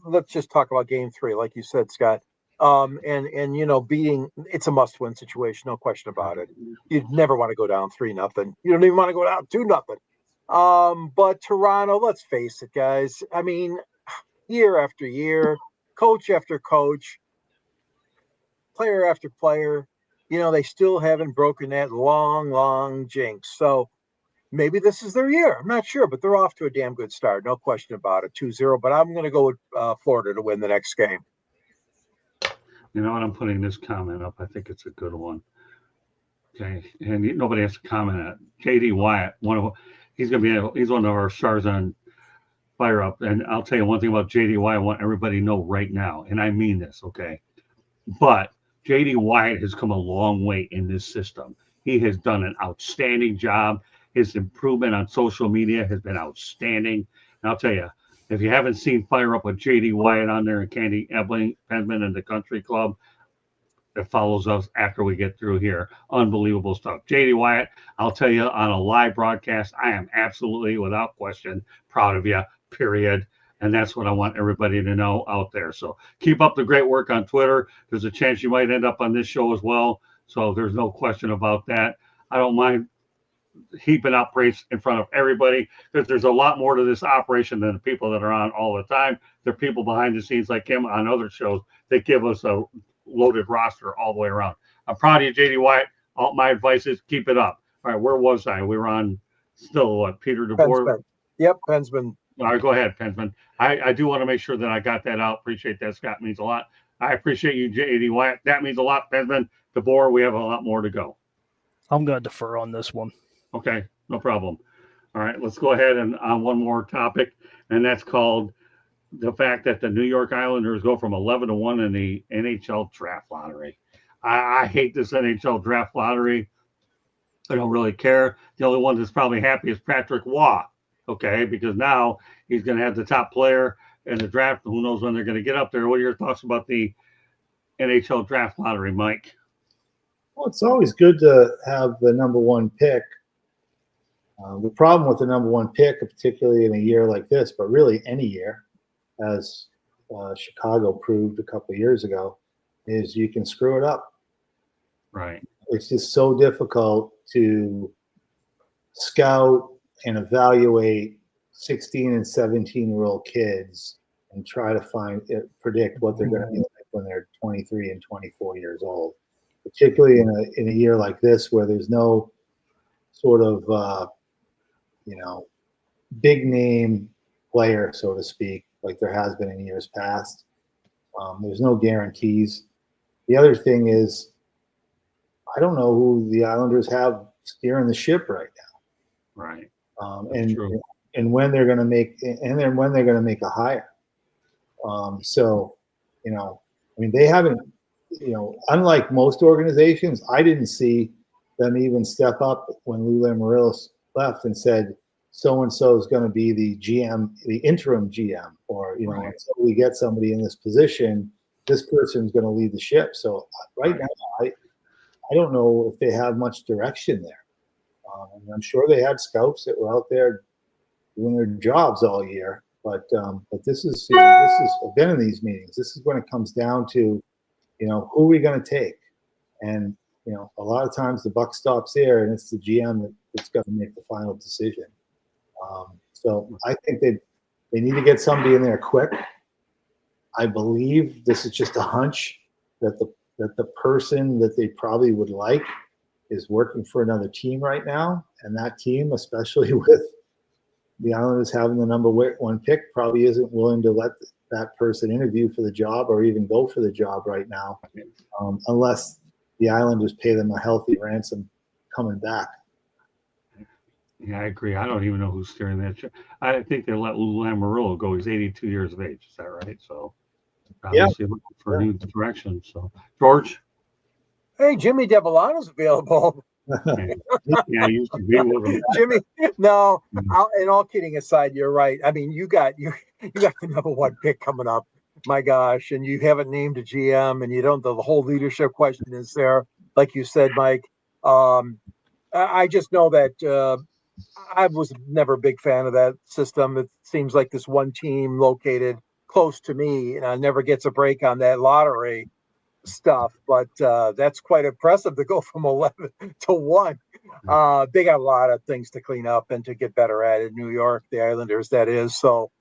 let's just talk about Game 3, like you said, Scott. And you know, it's a must-win situation, no question about it. You'd never want to go down 3-0. You don't even want to go down 2-0. But Toronto, let's face it, guys. I mean, year after year, coach after coach, player after player, you know, they still haven't broken that long jinx. So maybe this is their year. I'm not sure, but they're off to a damn good start. No question about it. 2-0, but I'm going to go with Florida to win the next game. You know what? I'm putting this comment up. I think it's a good one. Okay. And nobody has to comment on it. J.D. Wyatt, he's one of our stars on Fire Up. And I'll tell you one thing about J.D. Wyatt I want everybody to know right now. And I mean this, okay? But JD Wyatt has come a long way in this system. He has done an outstanding job. His improvement on social media has been outstanding. And I'll tell you, if you haven't seen Fire Up with JD Wyatt on there and Candy Penman and the Country Club, that follows us after we get through here. Unbelievable stuff. JD Wyatt, I'll tell you on a live broadcast, I am absolutely, without question, proud of you, period. And that's what I want everybody to know out there. So keep up the great work on Twitter. There's a chance you might end up on this show as well. So there's no question about that. I don't mind heaping up praise in front of everybody because there's a lot more to this operation than the people that are on all the time. There are people behind the scenes like him on other shows that give us a loaded roster all the way around. I'm proud of you, JD Wyatt. All my advice is keep it up. All right, where was I? We were on still what? Peter DeBoer? Yep, Pensman. All right, go ahead, Pensman. I do want to make sure that I got that out. Appreciate that, Scott. Means a lot. I appreciate you, JD Wyatt. That means a lot, Pensman. DeBoer, we have a lot more to go. I'm going to defer on this one. Okay, no problem. All right, let's go ahead and on one more topic, and that's called the fact that the New York Islanders go from 11-1 in the NHL draft lottery. I hate this NHL draft lottery. I don't really care. The only one that's probably happy is Patrick Waugh, okay, because now he's going to have the top player in the draft. Who knows when they're going to get up there? What are your thoughts about the NHL draft lottery, Mike? Well, it's always good to have the number one pick. The problem with the number one pick, particularly in a year like this, but really any year, as Chicago proved a couple of years ago, is you can screw it up. Right. It's just so difficult to scout and evaluate 16 and 17-year-old kids and try to predict what they're going to be like when they're 23 and 24 years old, particularly in a year like this where there's no sort of big name player, so to speak, like there has been in years past. There's no guarantees. The other thing is, I don't know who the Islanders have steering the ship right now. Right. And when they're going to make, and then when they're going to make a hire. They haven't, unlike most organizations, I didn't see them even step up when Lou Lamoriello left and said, so-and-so is going to be the GM, the interim GM, or, right. Until we get somebody in this position, this person's going to lead the ship. So right now, I don't know if they have much direction there. I'm sure they had scouts that were out there doing their jobs all year, but this is, I've been in these meetings. This is when it comes down to, who are we going to take? And, a lot of times the buck stops there and it's the GM that's going to make the final decision. So I think they need to get somebody in there quick. I believe this is just a hunch that the person that they probably would like is working for another team right now. And that team, especially with the Islanders having the number one pick, probably isn't willing to let that person interview for the job or even go for the job right now, unless the Islanders pay them a healthy ransom coming back. Yeah, I agree. I don't even know who's steering that ship. I think they let Lou Lamoriello go. He's 82 years of age. Is that right? So obviously looking for a new direction. So George? Hey, Jimmy Devellano's available. Yeah, I used to be with him. Jimmy, no, and all kidding aside, you're right. I mean, you got the number one pick coming up. My gosh, and you haven't named a GM, and you don't. The whole leadership question is there, like you said, Mike. I just know that I was never a big fan of that system. It seems like this one team located close to me never gets a break on that lottery stuff. But that's quite impressive to go from 11 to 1. They got a lot of things to clean up and to get better at in New York, the Islanders, that is. So,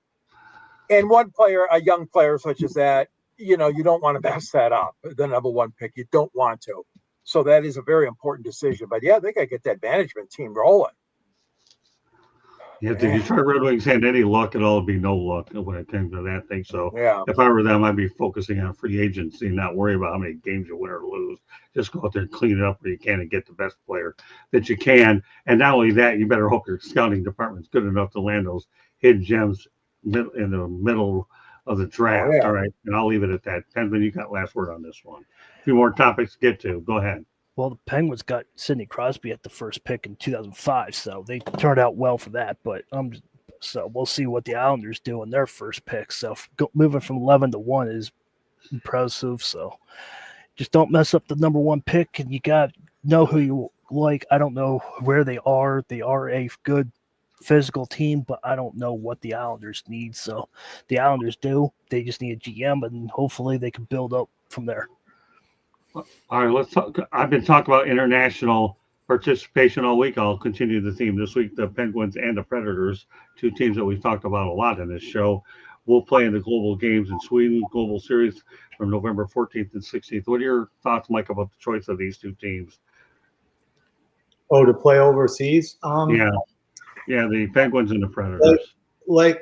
and one player, a young player such as that, you don't want to mess that up, the number one pick. You don't want to. So that is a very important decision. But, yeah, they got to get that management team rolling. Yeah, if you try Red Wings had any luck at all, it'd be no luck when it came to that thing. So yeah. If I were them, I'd be focusing on free agency and not worry about how many games you win or lose. Just go out there and clean it up where you can and get the best player that you can. And not only that, you better hope your scouting department's good enough to land those hidden gems in the middle of the draft. Oh, yeah. All right. And I'll leave it at that. Pensman, you got last word on this one. few more topics to get to. Go ahead. Well, the Penguins got Sidney Crosby at the first pick in 2005, so they turned out well for that. But so we'll see what the Islanders do in their first pick. So moving from 11 to 1 is impressive. So just don't mess up the number 1 pick, and you got to know who you like. I don't know where they are. They are a good physical team, but I don't know what the Islanders need. So the Islanders do. They just need a GM, and hopefully they can build up from there. All right, let's talk. I've been talking about international participation all week. I'll continue the theme this week. The Penguins and the Predators, 2 teams that we've talked about a lot in this show, will play in the global games in Sweden, global series from November 14th and 16th. What are your thoughts, Mike, about the choice of these 2 teams? Oh, to play overseas? Yeah, the Penguins and the Predators. Like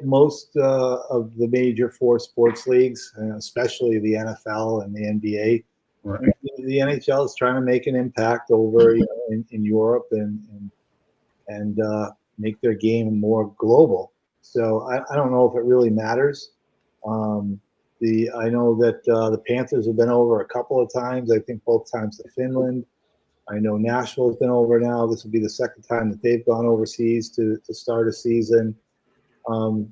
most of the major 4 sports leagues, especially the NFL and the NBA, right. The NHL is trying to make an impact over in Europe and make their game more global. So I don't know if it really matters. I know that the Panthers have been over a couple of times. I think both times to Finland. I know Nashville's been over now. This will be the second time that they've gone overseas to start a season. I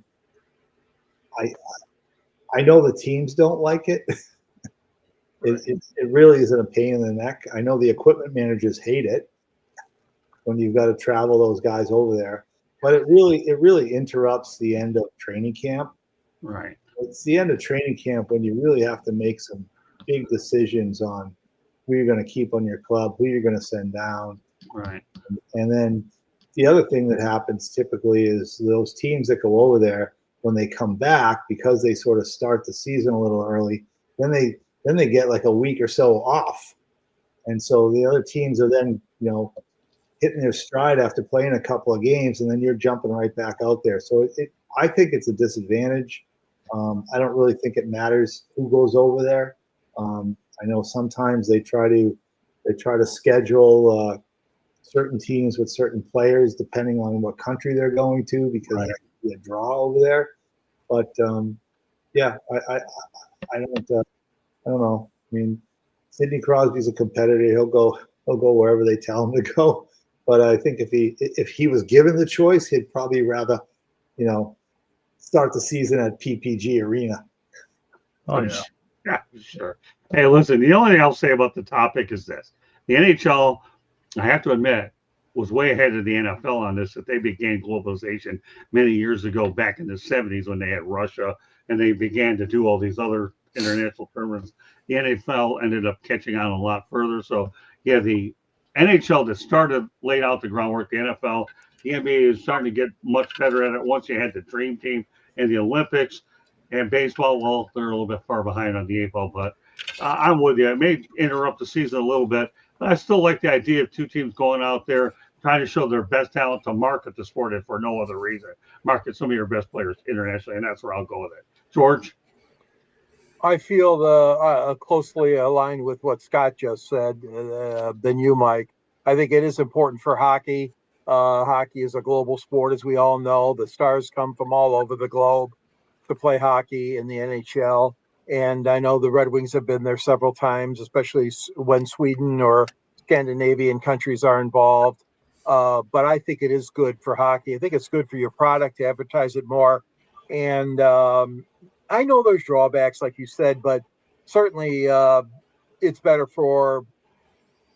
know the teams don't like it. It really isn't a pain in the neck. I know the equipment managers hate it when you've got to travel those guys over there. But it really interrupts the end of training camp. Right. It's the end of training camp when you really have to make some big decisions on who you're going to keep on your club, who you're going to send down. Right. And then the other thing that happens typically is those teams that go over there, when they come back, because they sort of start the season a little early, then they get like a week or so off. And so the other teams are then, hitting their stride after playing a couple of games, and then you're jumping right back out there. So I think it's a disadvantage. I don't really think it matters who goes over there. I know sometimes they try to schedule certain teams with certain players depending on what country they're going to, because right. There's be a draw over there. But I don't know. I mean, Sidney Crosby's a competitor. He'll go wherever they tell him to go. But I think if he was given the choice, he'd probably rather, start the season at PPG Arena. Oh yeah. Yeah, sure. Hey, listen, the only thing I'll say about the topic is this. The NHL, I have to admit, was way ahead of the NFL on this, that they began globalization many years ago, back in the 70s when they had Russia, and they began to do all these other international tournaments. The NFL ended up catching on a lot further. So, yeah, the NHL that laid out the groundwork. The NFL, the NBA is starting to get much better at it once you had the Dream Team and the Olympics. And baseball, well, they're a little bit far behind on the 8-ball, but I'm with you. It may interrupt the season a little bit, but I still like the idea of 2 teams going out there trying to show their best talent to market the sport, and for no other reason. Market some of your best players internationally, and that's where I'll go with it. George? I feel closely aligned with what Scott just said than you, Mike. I think it is important for hockey. Hockey is a global sport, as we all know. The stars come from all over the globe to play hockey in the NHL. And I know the Red Wings have been there several times, especially when Sweden or Scandinavian countries are involved. But I think it is good for hockey. I think it's good for your product to advertise it more. And I know there's drawbacks, like you said, but certainly it's better for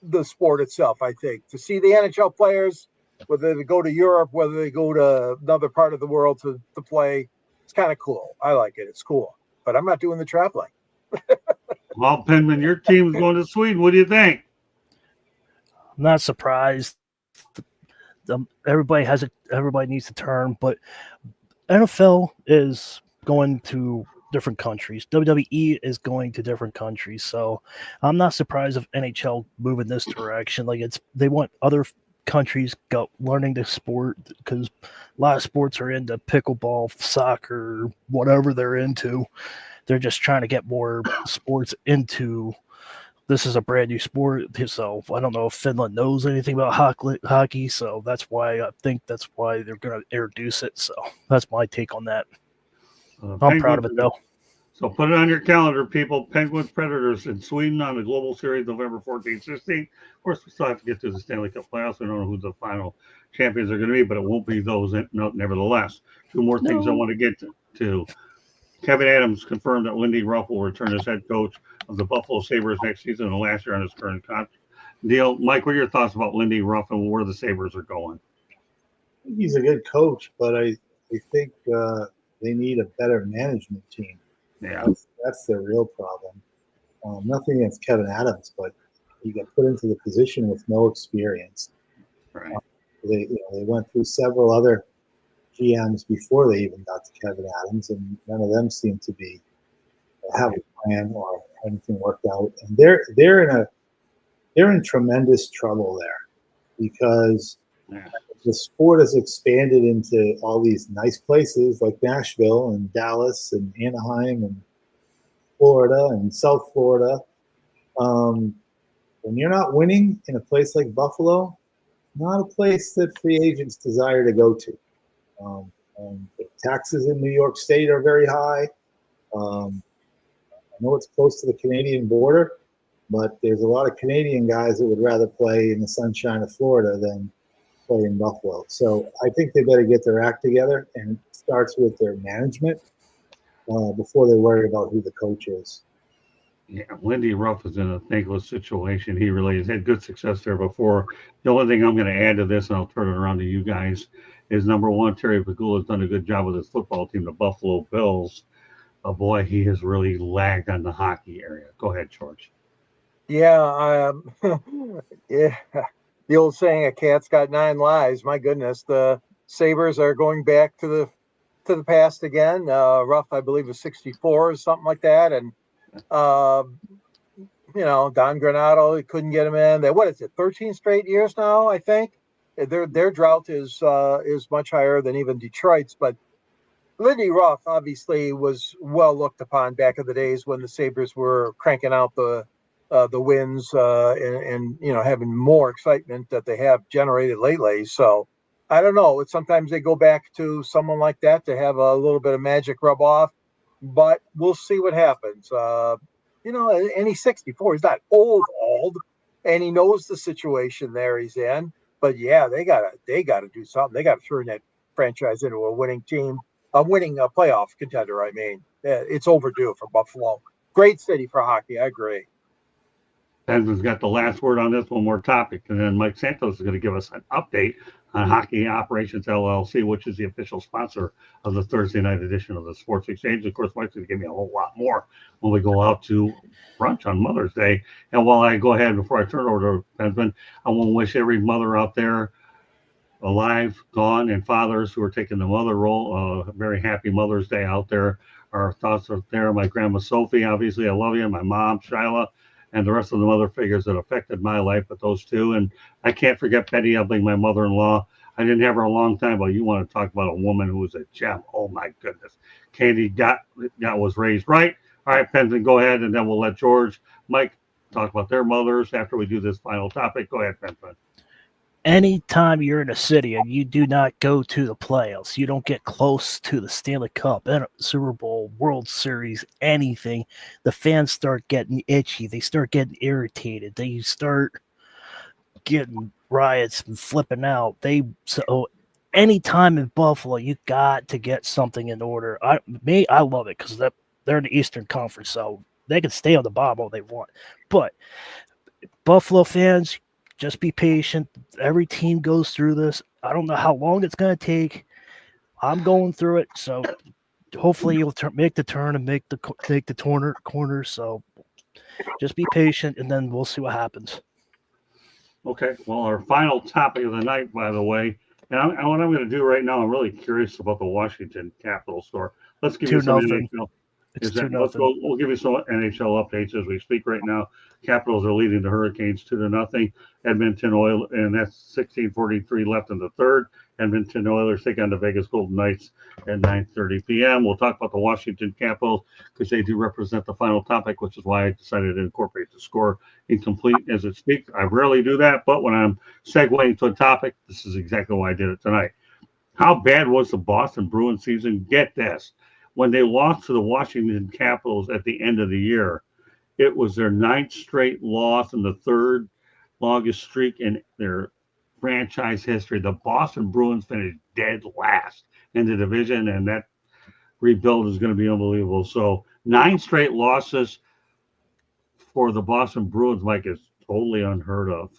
the sport itself, I think. To see the NHL players, whether they go to Europe, whether they go to another part of the world to play, it's kind of cool. I like it. It's cool. But I'm not doing the traveling. Well, Penman, your team's going to Sweden. What do you think? I'm not surprised. Everybody needs to turn, but NFL is going to different countries. WWE is going to different countries, so I'm not surprised if NHL move in this direction. Like they want other countries learning the sport, because a lot of sports are into pickleball, soccer, whatever they're into. They're just trying to get more sports into. This is a brand new sport, so I don't know if Finland knows anything about hockey, so that's why they're going to introduce it. So that's my take on that. I'm proud of it, though. So put it on your calendar, people. Penguins Predators in Sweden on the Global Series November 14th, 16th. Of course, we still have to get to the Stanley Cup playoffs. We don't know who the final champions are going to be, but it won't be those nevertheless. Two more things I want to get to. Kevin Adams confirmed that Lindy Ruff will return as head coach of the Buffalo Sabres next season and last year on his current contract deal. Mike, what are your thoughts about Lindy Ruff and where the Sabres are going? He's a good coach, but I think they need a better management team. Yeah, that's their real problem. Nothing against Kevin Adams, but he got put into the position with no experience. Right. They went through several other GMs before they even got to Kevin Adams, and none of them seemed to have a plan or anything worked out. And they're in tremendous trouble there because the sport has expanded into all these nice places like Nashville and Dallas and Anaheim and Florida and South Florida. When you're not winning in a place like Buffalo, not a place that free agents desire to go to. The taxes in New York State are very high. I know it's close to the Canadian border, but there's a lot of Canadian guys that would rather play in the sunshine of Florida than play in Buffalo. So I think they better get their act together, and it starts with their management before they worry about who the coach is. Yeah, Lindy Ruff is in a thankless situation. He really has had good success there before. The only thing I'm going to add to this, and I'll turn it around to you guys, is number one, Terry Pegula has done a good job with his football team, the Buffalo Bills. Oh boy, he has really lagged on the hockey area. Go ahead, George. Yeah, yeah. The old saying, "A cat's got 9 lives." My goodness, the Sabres are going back to the past again. Ruff, I believe, was 64 or something like that, and Don Granato, he couldn't get him in. What is it, 13 straight years now? I think their drought is much higher than even Detroit's. But Lindy Ruff obviously was well looked upon back in the days when the Sabres were cranking out the wins and having more excitement that they have generated lately. So I don't know. Sometimes they go back to someone like that to have a little bit of magic rub off, but we'll see what happens. And he's 64. He's not old, and he knows the situation there he's in. But yeah, they gotta do something. They gotta turn that franchise into a winning team, a winning playoff contender. I mean, it's overdue for Buffalo. Great city for hockey. I agree. Ben's got the last word on this one more topic, and then Mike Santos is going to give us an update on Hockey Operations LLC, which is the official sponsor of the Thursday night edition of the Sports Exchange. Of course, Mike's going to give me a whole lot more when we go out to brunch on Mother's Day. And while I go ahead, before I turn it over to Benjamin, I want to wish every mother out there alive, gone, and fathers who are taking the mother role a very happy Mother's Day out there. Our thoughts are there. My grandma Sophie, obviously, I love you. My mom, Shyla, and the rest of the mother figures that affected my life, but those two. And I can't forget Betty Ebling, my mother-in-law. I didn't have her a long time, but you want to talk about a woman who was a gem. Oh, my goodness. Katie was raised right. All right, Penson, go ahead, and then we'll let George, Mike, talk about their mothers after we do this final topic. Go ahead, Penson. Anytime you're in a city and you do not go to the playoffs, you don't get close to the Stanley Cup, Super Bowl, World Series, anything, the fans start getting itchy. They start getting irritated. They start getting riots and flipping out. So anytime in Buffalo, you got to get something in order. I love it because they're in the Eastern Conference, so they can stay on the bottom all they want. But Buffalo fans, just be patient. Every team goes through this. I don't know how long it's going to take. I'm going through it, so hopefully you'll make the turn and make the corner. So just be patient, and then we'll see what happens. Okay. Well, our final topic of the night, by the way, and what I'm going to do right now, I'm really curious about the Washington Capitals store. Let's give you some NHL. We'll give you some NHL updates as we speak right now. Capitals are leading the Hurricanes 2-0. Edmonton Oilers, and that's 16:43 left in the third. Edmonton Oilers take on the Vegas Golden Knights at 9:30 p.m. We'll talk about the Washington Capitals because they do represent the final topic, which is why I decided to incorporate the score incomplete as it speaks. I rarely do that, but when I'm segueing to a topic, this is exactly why I did it tonight. How bad was the Boston Bruins season? Get this. when they lost to the Washington Capitals at the end of the year, it was their 9th straight loss and the 3rd longest streak in their franchise history. The Boston Bruins finished dead last in the division, and that rebuild is going to be unbelievable. So 9 straight losses for the Boston Bruins, Mike, is totally unheard of.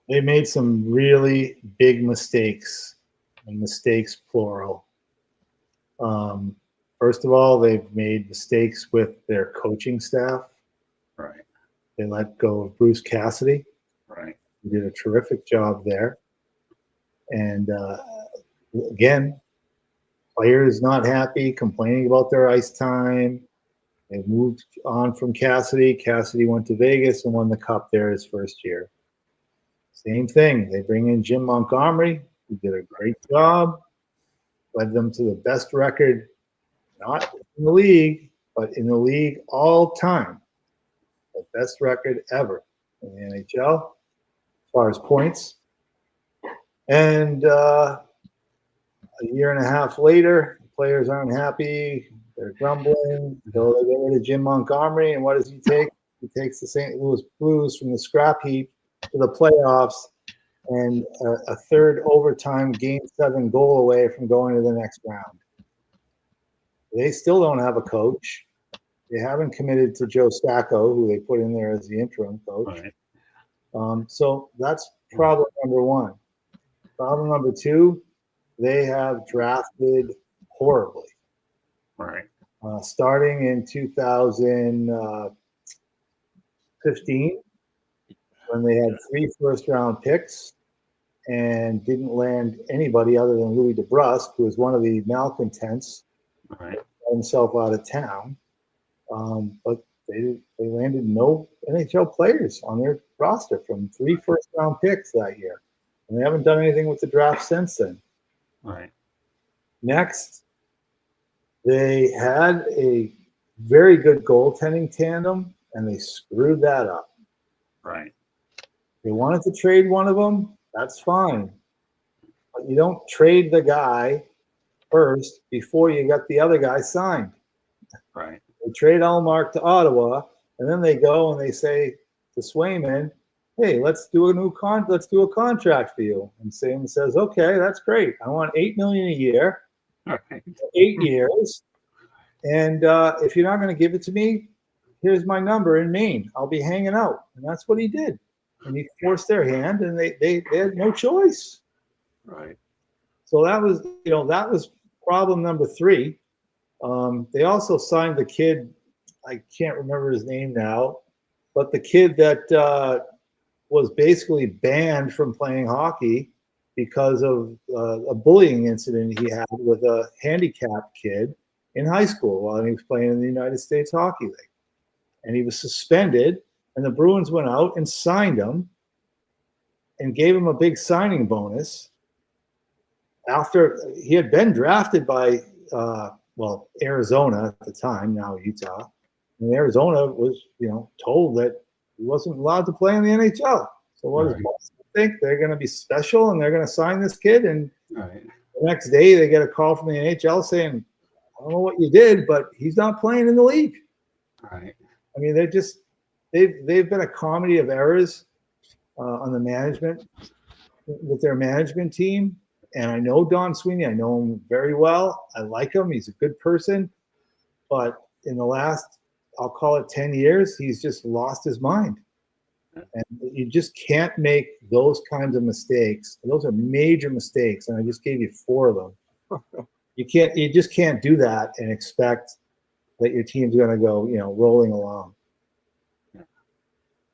They made some really big mistakes, and mistakes plural. First of all, they've made mistakes with their coaching staff. Right. They let go of Bruce Cassidy. Right. He did a terrific job there. And again, players not happy, complaining about their ice time. They moved on from Cassidy. Cassidy went to Vegas and won the Cup there his first year. Same thing. They bring in Jim Montgomery, who did a great job, led them to the best record, not in the league, but in the league all time. The best record ever in the NHL as far as points. And a year and a half later, players aren't happy. They're grumbling. So they get rid of Jim Montgomery, and what does he take? He takes the St. Louis Blues from the scrap heap to the playoffs and a 3rd overtime Game 7 goal away from going to the next round. They still don't have a coach. They haven't committed to Joe Stamkos, who they put in there as the interim coach. Right. So that's problem number 1. Problem number 2, they have drafted horribly. Right. Starting in 2015, when they had 3 first-round picks and didn't land anybody other than Louis DeBrusk, who was one of the malcontents, right, got himself out of town. But they landed no NHL players on their roster from 3 first-round picks that year. And they haven't done anything with the draft since then. Right. Next, they had a very good goaltending tandem, and they screwed that up. Right. They wanted to trade one of them, that's fine. But you don't trade the guy first before you got the other guy signed. Right. They trade Allmark to Ottawa, and then they go and they say to Swayman, hey, let's do a contract for you. And Swayman says, okay, that's great. I want $8 million a year. Right. 8 years. And if you're not going to give it to me, here's my number in Maine. I'll be hanging out. And that's what he did. And he forced their hand, and they had no choice. Right. So that was problem number 3. They also signed the kid, I can't remember his name now, but the kid that was basically banned from playing hockey because of a bullying incident he had with a handicapped kid in high school while he was playing in the United States Hockey League. And he was suspended, and the Bruins went out and signed him and gave him a big signing bonus after he had been drafted by, Arizona at the time, now Utah. And Arizona was, told that he wasn't allowed to play in the NHL. So what does Boston think? They're going to be special and they're going to sign this kid. And the next day they get a call from the NHL saying, I don't know what you did, but he's not playing in the league. Right. I mean, they've been a comedy of errors on the management with their management team. And I know Don Sweeney. I know him very well. I like him. He's a good person. But in the last, I'll call it 10 years, he's just lost his mind. And you just can't make those kinds of mistakes. Those are major mistakes. And I just gave you 4 of them. You just can't do that and expect that your team's going to go, rolling along.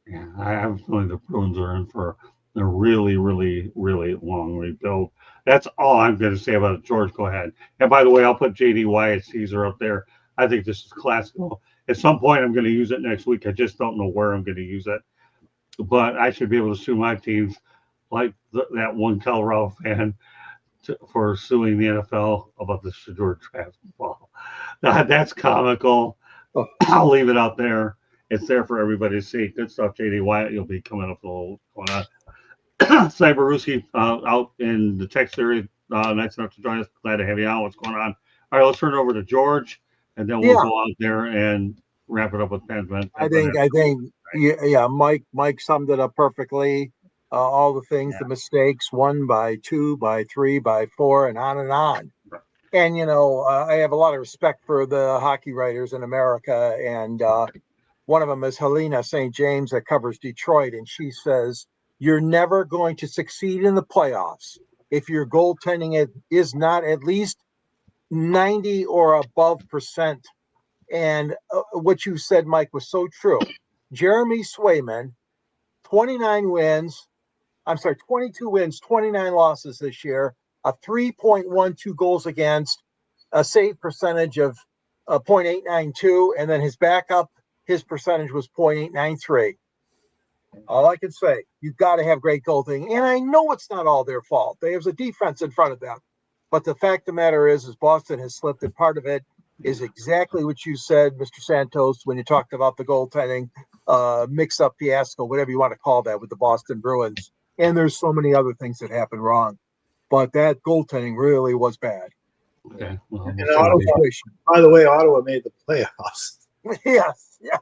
Yeah, I have a feeling the Bruins are in for a really, really, really long rebuild. That's all I'm going to say about it. George, go ahead. And by the way, I'll put J.D. Wyatt Caesar up there. I think this is classical. At some point, I'm going to use it next week. I just don't know where I'm going to use it. But I should be able to sue my teams like that one Colorado fan for suing the NFL about the Shedeur draft ball. That's comical. I'll leave it out there. It's there for everybody to see. Good stuff, J.D. Wyatt. You'll be coming up a little going on. Cyberuski out in the text area. Nice enough to join us. Glad to have you on. What's going on? All right, let's turn it over to George, and then we'll go out there and wrap it up with Penman. I think, yeah, Mike summed it up perfectly. All the things, the mistakes, 1 by 2 by 3 by 4, and on and on. Right. And, I have a lot of respect for the hockey writers in America. And one of them is Helena St. James that covers Detroit. And she says, you're never going to succeed in the playoffs if your goaltending is not at least 90 or above percent. And what you said, Mike, was so true. Jeremy Swayman, 22 wins, 29 losses this year, a 3.12 goals against, a save percentage of 0.892, and then his backup, his percentage was 0.893. All I can say, you've got to have great goaltending. And I know it's not all their fault. There's a defense in front of them. But the fact of the matter is Boston has slipped, and part of it is exactly what you said, Mr. Santos, when you talked about the goaltending mix-up fiasco, whatever you want to call that, with the Boston Bruins. And there's so many other things that happened wrong. But that goaltending really was bad. Okay. Well, by the way, Ottawa made the playoffs. Yes. Yeah.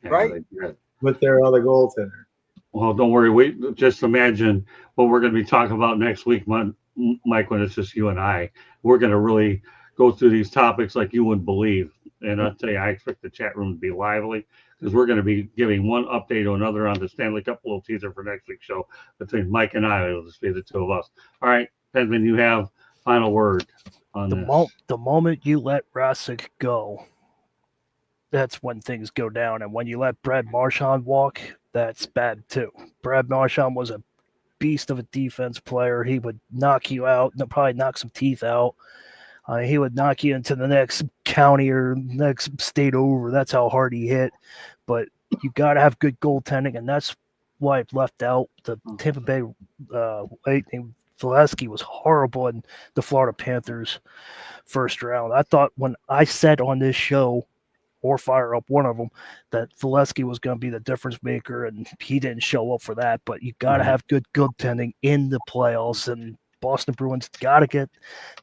Right? With their other goaltender. Well, don't worry. We just imagine what we're going to be talking about next week, Mike, when it's just you and I. We're going to really go through these topics like you wouldn't believe. And I'll tell you, I expect the chat room to be lively because we're going to be giving one update or another on the Stanley Cup, little teaser for next week's show between Mike and I. It'll just be the two of us. All right, Penman, you have final word on this. The moment you let Rassick go, that's when things go down. And when you let Brad Marchand walk, that's bad too. Brad Marchand was a beast of a defense player. He would knock you out, probably knock some teeth out. He would knock you into the next county or next state over. That's how hard he hit. But you got to have good goaltending, and that's why I've left out the Tampa Bay Lightning. Valesky was horrible in the Florida Panthers first round. I thought when I said on this show, or fire up one of them, that Valesky was going to be the difference maker, and he didn't show up for that. But you got to have good goaltending in the playoffs, and Boston Bruins got to get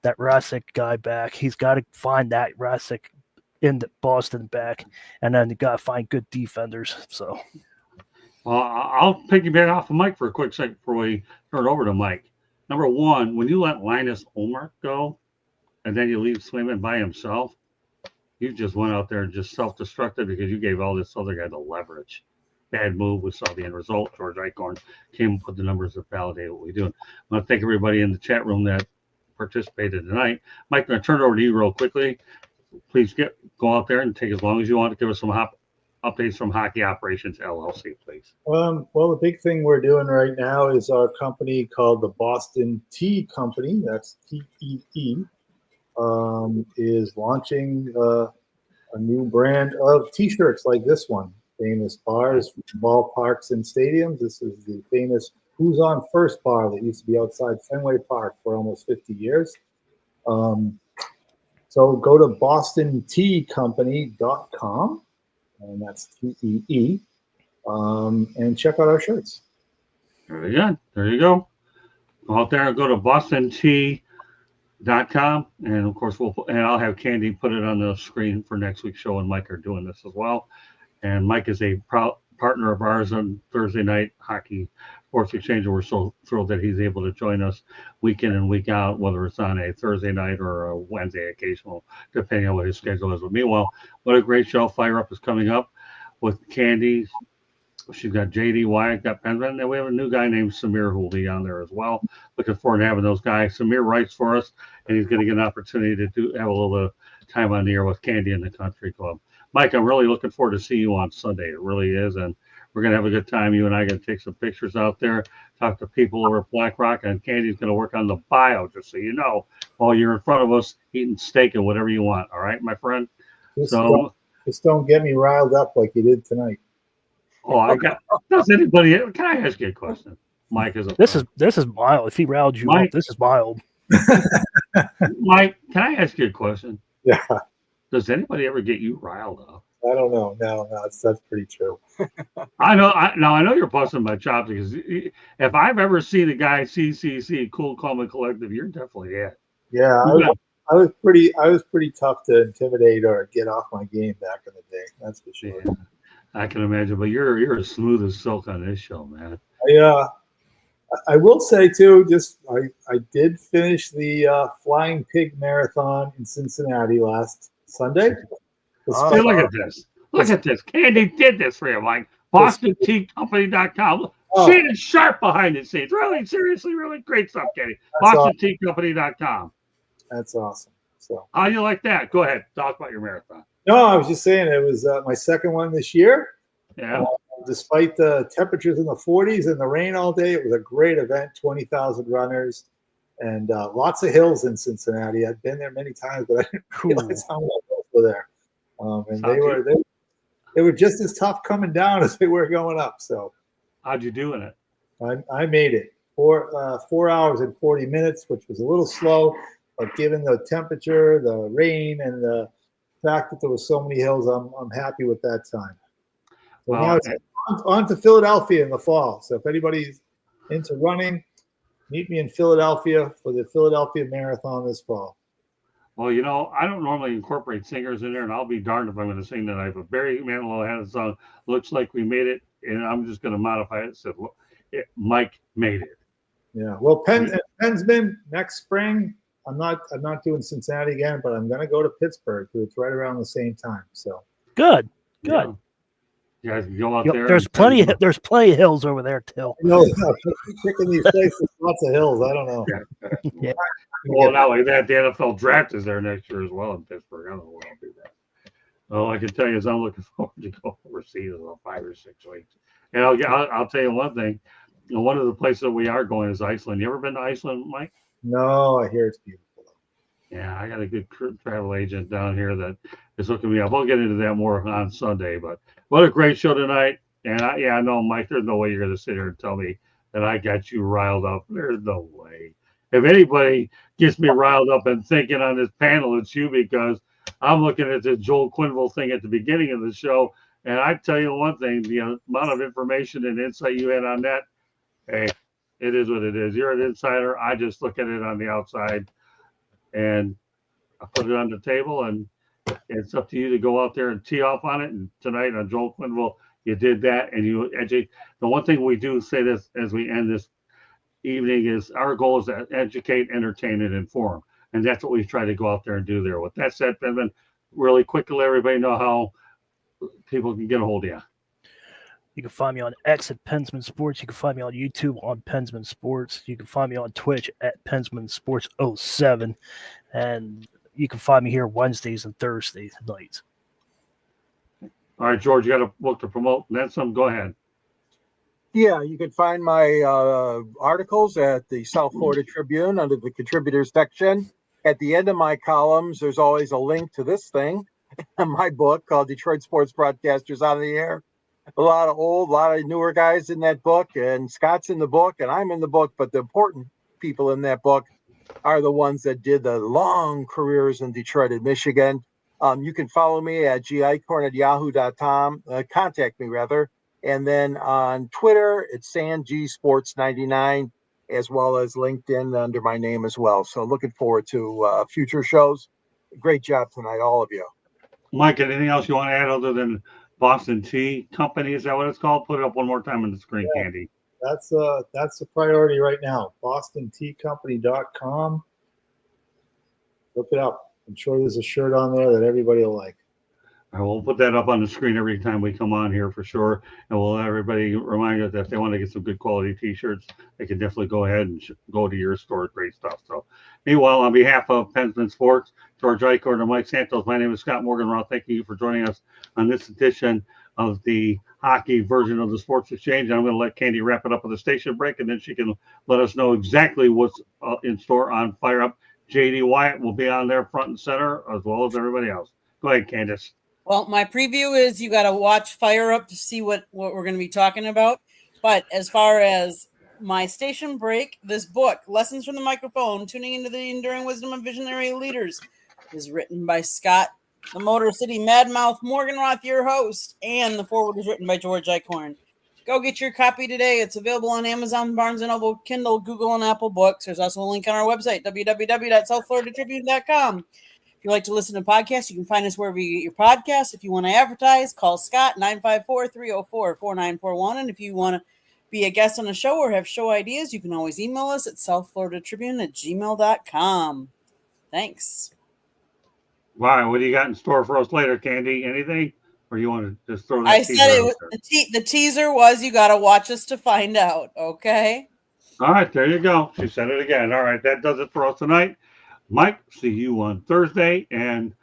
that Rassick guy back. He's got to find that Rassick in the Boston back, and then you got to find good defenders. So, I'll piggyback off of Mike for a quick second before we turn it over to Mike. Number one, when you let Linus Ullmark go, and then you leave Swayman by himself, you just went out there and just self-destructed because you gave all this other guy the leverage. Bad move. We saw the end result. George Eichhorn came and put the numbers that validate what we're doing. I want to thank everybody in the chat room that participated tonight. Mike, I'm going to turn it over to you real quickly. Please go out there and take as long as you want to give us some updates from Hockey Operations LLC, please. Well, the big thing we're doing right now is our company called the Boston Tea Company. That's TEE. Is launching a new brand of T-shirts like this one. Famous bars, ballparks, and stadiums. This is the famous Who's On First bar that used to be outside Fenway Park for almost 50 years. So go to bostonteacompany.com, and that's TEE, and check out our shirts. Very good. There you go. Go out there and go to bostontea.com, and of course I'll have Candy put it on the screen for next week's show, and Mike are doing this as well. And Mike is a proud partner of ours on Thursday night hockey sports exchange, and we're so thrilled that he's able to join us week in and week out, whether it's on a Thursday night or a Wednesday occasional, depending on what his schedule is. But meanwhile, what a great show. Fire Up is coming up with Candy. She's got JD Wyatt, got Penman, and we have a new guy named Samir who will be on there as well. Looking forward to having those guys. Samir writes for us, and he's going to get an opportunity to have a little time on the air with Candy in the Country Club. Mike, I'm really looking forward to see you on Sunday. It really is, and we're going to have a good time. You and I are going to take some pictures out there, talk to people over at Black Rock, and Candy's going to work on the bio, just so you know, while you're in front of us eating steak and whatever you want. All right, my friend? Just don't get me riled up like you did tonight. Does anybody? Can I ask you a question? Mike this is mild. If he riled you up, this is mild. Mike, can I ask you a question? Yeah. Does anybody ever get you riled up? I don't know. No, that's pretty true. I know you're busting my chops because if I've ever seen a guy CCC Cool Calm and Collective, you're definitely it. Yeah, I was pretty tough to intimidate or get off my game back in the day. That's for sure. Yeah, I can imagine, but you're as smooth as silk on this show, man. I will say too, I did finish the Flying Pig Marathon in Cincinnati last Sunday. Hey, look at this. Look at this. Candy did this for you, Mike. BostonTeaCompany.com. Shannon Sharp behind the scenes. Really, seriously, really great stuff, Candy. BostonTeaCompany.com. That's awesome. So, how you like that? Go ahead. Talk about your marathon. No, I was just saying it was my second one this year. Yeah. Despite the temperatures in the 40s and the rain all day, it was a great event. 20,000 runners and lots of hills in Cincinnati. I've been there many times, but I didn't realize how many hills were there. And they were just as tough coming down as they were going up. So, how'd you do in it? I made it 4 hours and 40 minutes, which was a little slow, but given the temperature, the rain, and the fact that there was so many hills, I'm happy with that time. So now it's on to Philadelphia in the fall. So if anybody's into running, meet me in Philadelphia for the Philadelphia Marathon this fall. Well, I don't normally incorporate singers in there, and I'll be darned if I'm going to sing tonight. But Barry Manilow had a song, "Looks Like We Made It," and I'm just going to modify it. It said, Mike made it. Yeah. Well, Pensman next spring. I'm not doing Cincinnati again, but I'm going to go to Pittsburgh because it's right around the same time. So good. Yeah. You guys can go out there. There's plenty of hills over there too. No, picking these places, lots of hills. I don't know. Yeah. Well, not like that. The NFL draft is there next year as well in Pittsburgh. I don't know when I'll do that. All I can tell you is I'm looking forward to go overseas in about 5 or 6 weeks. And I'll tell you one thing. One of the places that we are going is Iceland. You ever been to Iceland, Mike? No, I hear it's beautiful. Yeah, I got a good travel agent down here that is hooking me up. We'll get into that more on Sunday. But what a great show tonight. And I know, Mike, there's no way you're going to sit here and tell me that I got you riled up. There's no way. If anybody gets me riled up and thinking on this panel, it's you, because I'm looking at the Joel Quenneville thing at the beginning of the show. And I tell you one thing, the amount of information and insight you had on that, hey, it is what it is. You're an insider. I just look at it on the outside, and I put it on the table, and it's up to you to go out there and tee off on it. And tonight on Joel Quenneville, you did that, and you educate. The one thing we do say this as we end this evening is our goal is to educate, entertain, and inform. And that's what we try to go out there and do there. With that said, Benjamin, really quick to let everybody know how people can get a hold of you. You can find me on X at Pensman Sports. You can find me on YouTube on Pensman Sports. You can find me on Twitch at Pensman Sports 07. And you can find me here Wednesdays and Thursdays nights. All right, George, you got a book to promote. That's some. Go ahead. Yeah, you can find my articles at the South Florida Tribune under the contributors section. At the end of my columns, there's always a link to this thing, my book called Detroit Sports Broadcasters on the Air. A lot of newer guys in that book, and Scott's in the book, and I'm in the book, but the important people in that book are the ones that did the long careers in Detroit and Michigan. You can follow me at gicorn@yahoo.com, contact me rather. And then on Twitter, it's SanGSports99, as well as LinkedIn under my name as well. So looking forward to future shows. Great job tonight, all of you. Mike, anything else you want to add other than Boston Tea Company? Is that what it's called? Put it up one more time on the screen, yeah. Candy. That's a priority right now. BostonTeaCompany.com. Look it up. I'm sure there's a shirt on there that everybody will like. All right, we'll put that up on the screen every time we come on here for sure. And we'll let everybody remind us that if they want to get some good quality T-shirts, they can definitely go ahead and go to your store. Great stuff. So, meanwhile, on behalf of Pensman Sports, George Eichhorn and Mike Santos, my name is Scott Morgan-Roth. Thank you for joining us on this edition of the hockey version of the Sports Exchange. I'm going to let Candy wrap it up with a station break, and then she can let us know exactly what's in store on Fire Up. J.D. Wyatt will be on there front and center, as well as everybody else. Go ahead, Candace. Well, my preview is you got to watch Fire Up to see what we're going to be talking about. But as far as my station break, this book, Lessons from the Microphone, Tuning into the Enduring Wisdom of Visionary Leaders, is written by Scott The Motor City Madmouth, Morgan Roth, your host, and the foreword is written by George Eichhorn. Go get your copy today. It's available on Amazon, Barnes & Noble, Kindle, Google, and Apple Books. There's also a link on our website, www.southfloridatribune.com. If you like to listen to podcasts, you can find us wherever you get your podcasts. If you want to advertise, call Scott, 954-304-4941. And if you want to be a guest on the show or have show ideas, you can always email us at southfloridatribune@gmail.com. Thanks. All right, what do you got in store for us later, Candy? Anything? Or you want to just throw that I teaser said it out was, there? the teaser was you got to watch us to find out, okay? All right, there you go. She said it again. All right, that does it for us tonight. Mike, see you on Thursday. And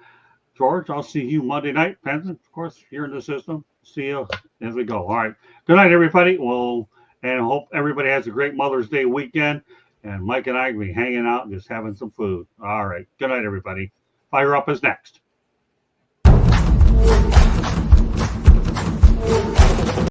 George, I'll see you Monday night. Penson, of course, here in the system. See you as we go. All right. Good night, everybody. And hope everybody has a great Mother's Day weekend. And Mike and I will be hanging out and just having some food. All right. Good night, everybody. Fire Up is next.